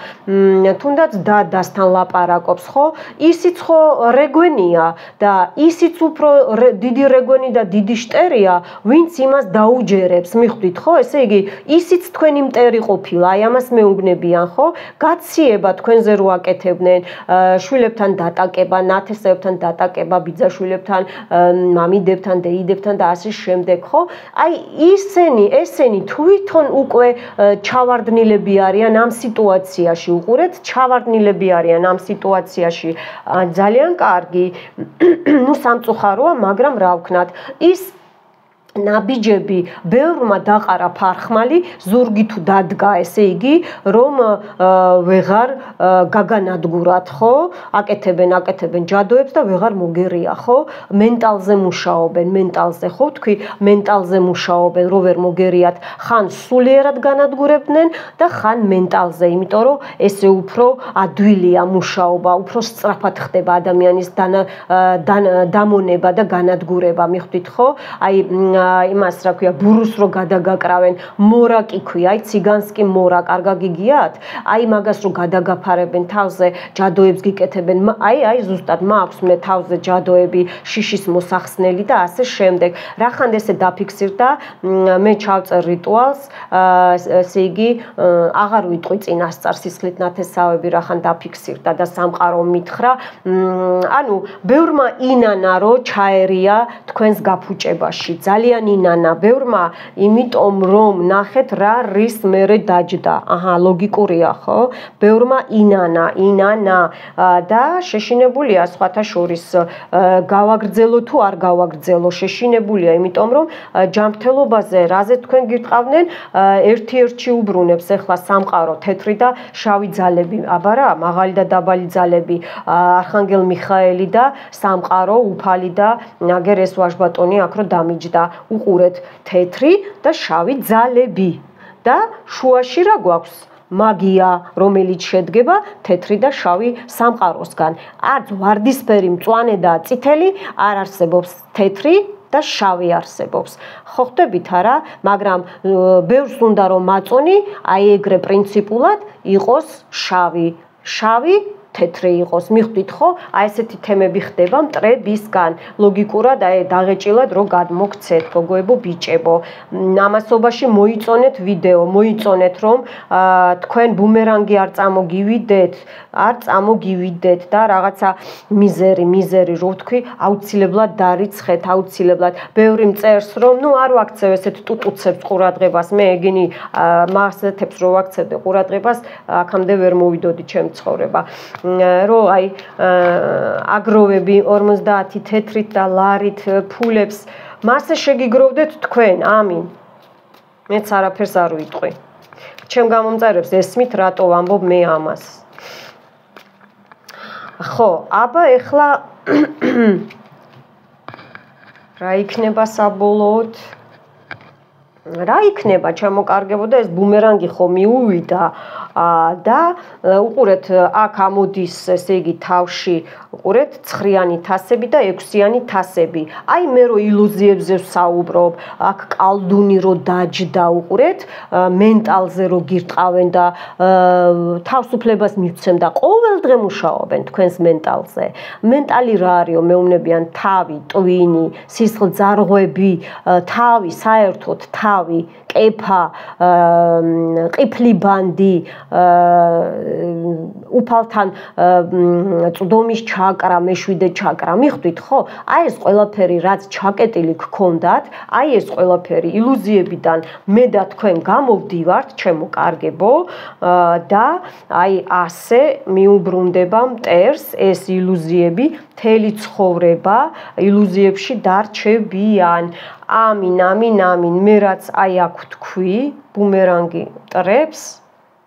თუნდაც დადასთან ლაპარაკობს, ხო? ისიც ხო რეგვენია და ისიც უფრო დიდი რეგვენი და დიდი შტერია, ვინც იმას დაუჯერებს, მიხვდით, ხო? ესე იგი, ისიც თქვენი მტერი ყოფილა, აი ამას მეუბნებიან, ხო? გაციება თქვენზე რო აკეთებდნენ, შვილებთან დატაკება, ნათესავებთან დატაკება, ბიძაშვილებთან, მამიდებთან, დეიდებთან და ასე შემდეგ, ხო? აი ესენი თვითონ უკვე ჩავარდნილები არიან ამ სიტუაციაში, უყურეთ, ჩავარდნილები არიან ამ სიტუაციაში. ძალიან კარგი. ნუ სამწუხაროა, მაგრამ რა ვქნათ, ის ნაბიჯები ბევრმა დაყარა ფარხმალი, ზურგი თუ დადგა, ესე იგი, რომ ვეღარ გაგანადგურათ, ხო? აკეთებენ ჯადოებს და ვეღარ მოგერია, ხო? მენტალზე მუშაობენ, მენტალზე, ხო? თქვი, მენტალზე მუშაობენ, რო ვერ მოგერიათ, ხან სულიერად განადგურებდნენ და ხან მენტალზე, იმიტომ რომ ესე უფრო ადვილია მუშაობა, უფრო სწრაფად ხდება ადამიანის დამონება და განადგურება, მიხვდით, ხო? აი იმას რა ქვია, ბურუს რო გადაგაკრავენ, მორაკი ქვია, აი ციგანსკი მორა, კარგა გიგიათ? აი მაგას რო გადაგაფარებენ თავზე, ჯადოებს გიკეთებენ, აი ზუსტად მაქვს მე თავზე ჯადოები, შიშის მოსახსნელი და ასე შემდეგ. რახან ესე დაფიქსირდა, მე ჩავწერ რიტუალს, ესე იგი, აღარ ვიტყვი წინასწარ სისხლით ნათესავები, რახან დაფიქსირდა და სამყარო მითხრა. ანუ ბევრმა ინანა რო ჩაერია თქვენს გაფუჭებაში, ძალიან ინანა ბევრმა, იმიტომ რომ ნახეთ რა რის მერე დაჯდა. აჰა, ლოგიკურია, ხო? ბევრმა ინანა და შეშინებულია სხვათა შორის გავაგრძელო თუ არ გავაგრძელო, შეშინებულია, იმიტომ რომ ჯანმრთელობაზე რაზე თქვენ გირტყავდნენ, ერთ-ერთში უბრუნებს ახლა სამყარო თეთრი და შავი ძალები, აბა რა, მაღალი და დაბალი ძალები, არხანგელ მიხაელი და სამყარო უფალი და აგერ ეს ვაჟბატონი აქ რო დამიჯდა. უყურეთ, თეთრი და შავი ძალები და შუაში რა გვაქვს? მაგია, რომელიც შედგება თეთრი და შავი სამყაროსგან. არც ვარდისფერი, მწვანე და წითელი არ არსებობს, თეთრი და შავი არსებობს. ხო ხდებით არა? მაგრამ ბევრს უნდა რომ მაწონი, აი ეგრე პრინციპულად იყოს შავი თეთრი იყოს, მიხვდით ხო? აი ესეთი თემები ხდება მტრებისგან, ლოგიკურად აი დაღეჭილად რო გადმოგცეთ, გოგოებო, ბიჭებო. ამასობაში მოიწონეთ ვიდეო, მოიწონეთ რომ თქვენ ბუმერანგი არ წამოგივიდეთ და რაღაცა მიზერი რო თქვი, აუცილებლად დარიცხეთ, აუცილებლად. ბევრი მწერს რომ ნუ არ ვაქცევ ესეთ ტუტუცებს ყურადღებას, მე ეგენი მასეთებს რო ვაქცევდე ყურადღებას, აქამდე ვერ მოვიდოდი ჩემი ცხოვრება. რო აი აგროვები 50 თეთრით და ლარით ფულებს, მასე შეგიგროვდეთ თქვენ, ამინ. მეც არაფერს არ ვიტყვი. ჩემ გამომწერებს ესმით, რატო ვამბობ მე ამას. ხო, აბა ეხლა რა იქნება საბოლოოდ? რა იქნება, ჩამოკარგებოდა ეს ბუმერანგი ხო მიუვიდა, და უყურეთ აქ ამოდის ესე იგი თავში უყურეთ ცხრიანი თასები და ექვსიანი თასები. აი მე რო ილუზიებზე ვსაუბრობ, აქ კალდუნი რო დაჯდა უყურეთ, მენტალზე რო გირტყავენ და თავისუფლებას მივცემ და ყოველ დღე მუშაობენ თქვენს მენტალზე. მენტალი რა არისო, მეუბნებიან თავი, ტვინი, სისხლძარღვები, თავი, საერთოდ თავი, კეფა, ყიფლიბანდი, უფალთან წვდომის ჩაკრა, მეშვიდე ჩაკრა, მიხვდით ხო? აი ეს ყველაფერი რაც ჩაკეტილი გქონდათ, აი ეს ყველაფერი ილუზიებიდან მე და თქვენ გამოვდივართ, ჩემო კარგებო, და აი ასე მიუბრუნდება მტერს ეს ილუზიები, მთელი ცხოვრება ილუზიებში დარჩებიან. ამინ, ამინ, ამინ, მე რაც აი აქ თქვი, ბუმერანგი მტრებს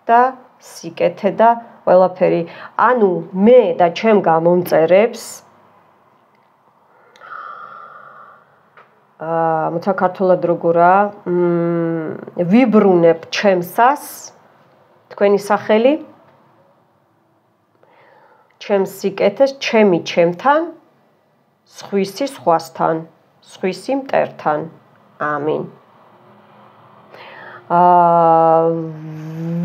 და სიკეთე და ყველაფერი. ანუ მე და ჩემ გამომწერებს მოცა ქართულად როგორა, ვიბრუნებ ჩემსას, თქვენი სახელი, ჩემს სიკეთეს, ჩემი ჩემთან, სხვისი სხვასთან, სხვისი მტერთან. ამინ.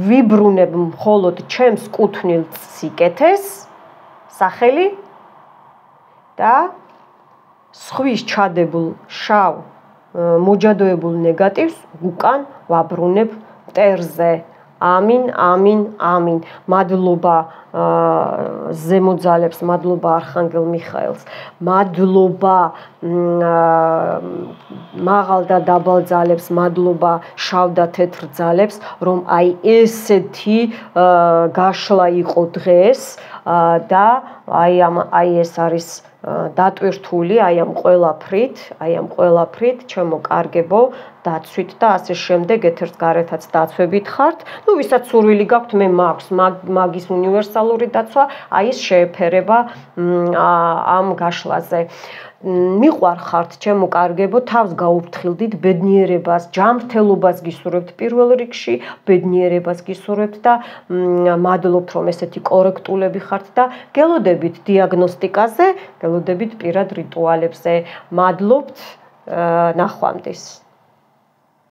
ვიბრუნებ მხოლოდ ჩემს კუთვნილ სიკეთეს, სახელი და სხვის ჩადებულ შავ მოჯადოებულ ნეგატივს უკან ვაბრუნებ მტერზე. ამინ, ამინ, ამინ. მადლობა ზემოძალებს, მადლობა არხანგელ მიხაელს, მადლობა მაღალ და დაბალ ძალებს, მადლობა შავ და თეთრ ძალებს, რომ აი ესეთი გაშლა იყო დღეს და აი ეს არის დატვირთული აი ამ ყველაფრით, ჩემო კარგებო, დაცვით და ასე შემდეგ, ეთერს გარეთაც დაცვებით ხართ. ნუ ვისაც სურვილი გაქვთ, მე მაქვს მაგის უნივერსალური დაცვა, აი ეს შეეფერება ამ გაშლაზე. მიყვარხართ, ჩემო კარგებო, თავს გაუფრთხილდით, ბედნიერებას, ჯანმრთელობას გისურვებთ პირველ რიგში, ბედნიერებას გისურვებთ და მადლობთ, რომ ესეთი კორექტულები ხართ და გელოდებით დიაგნოსტიკაზე, გელოდებით პირად რიტუალებზე. მადლობთ, ნახვამდის.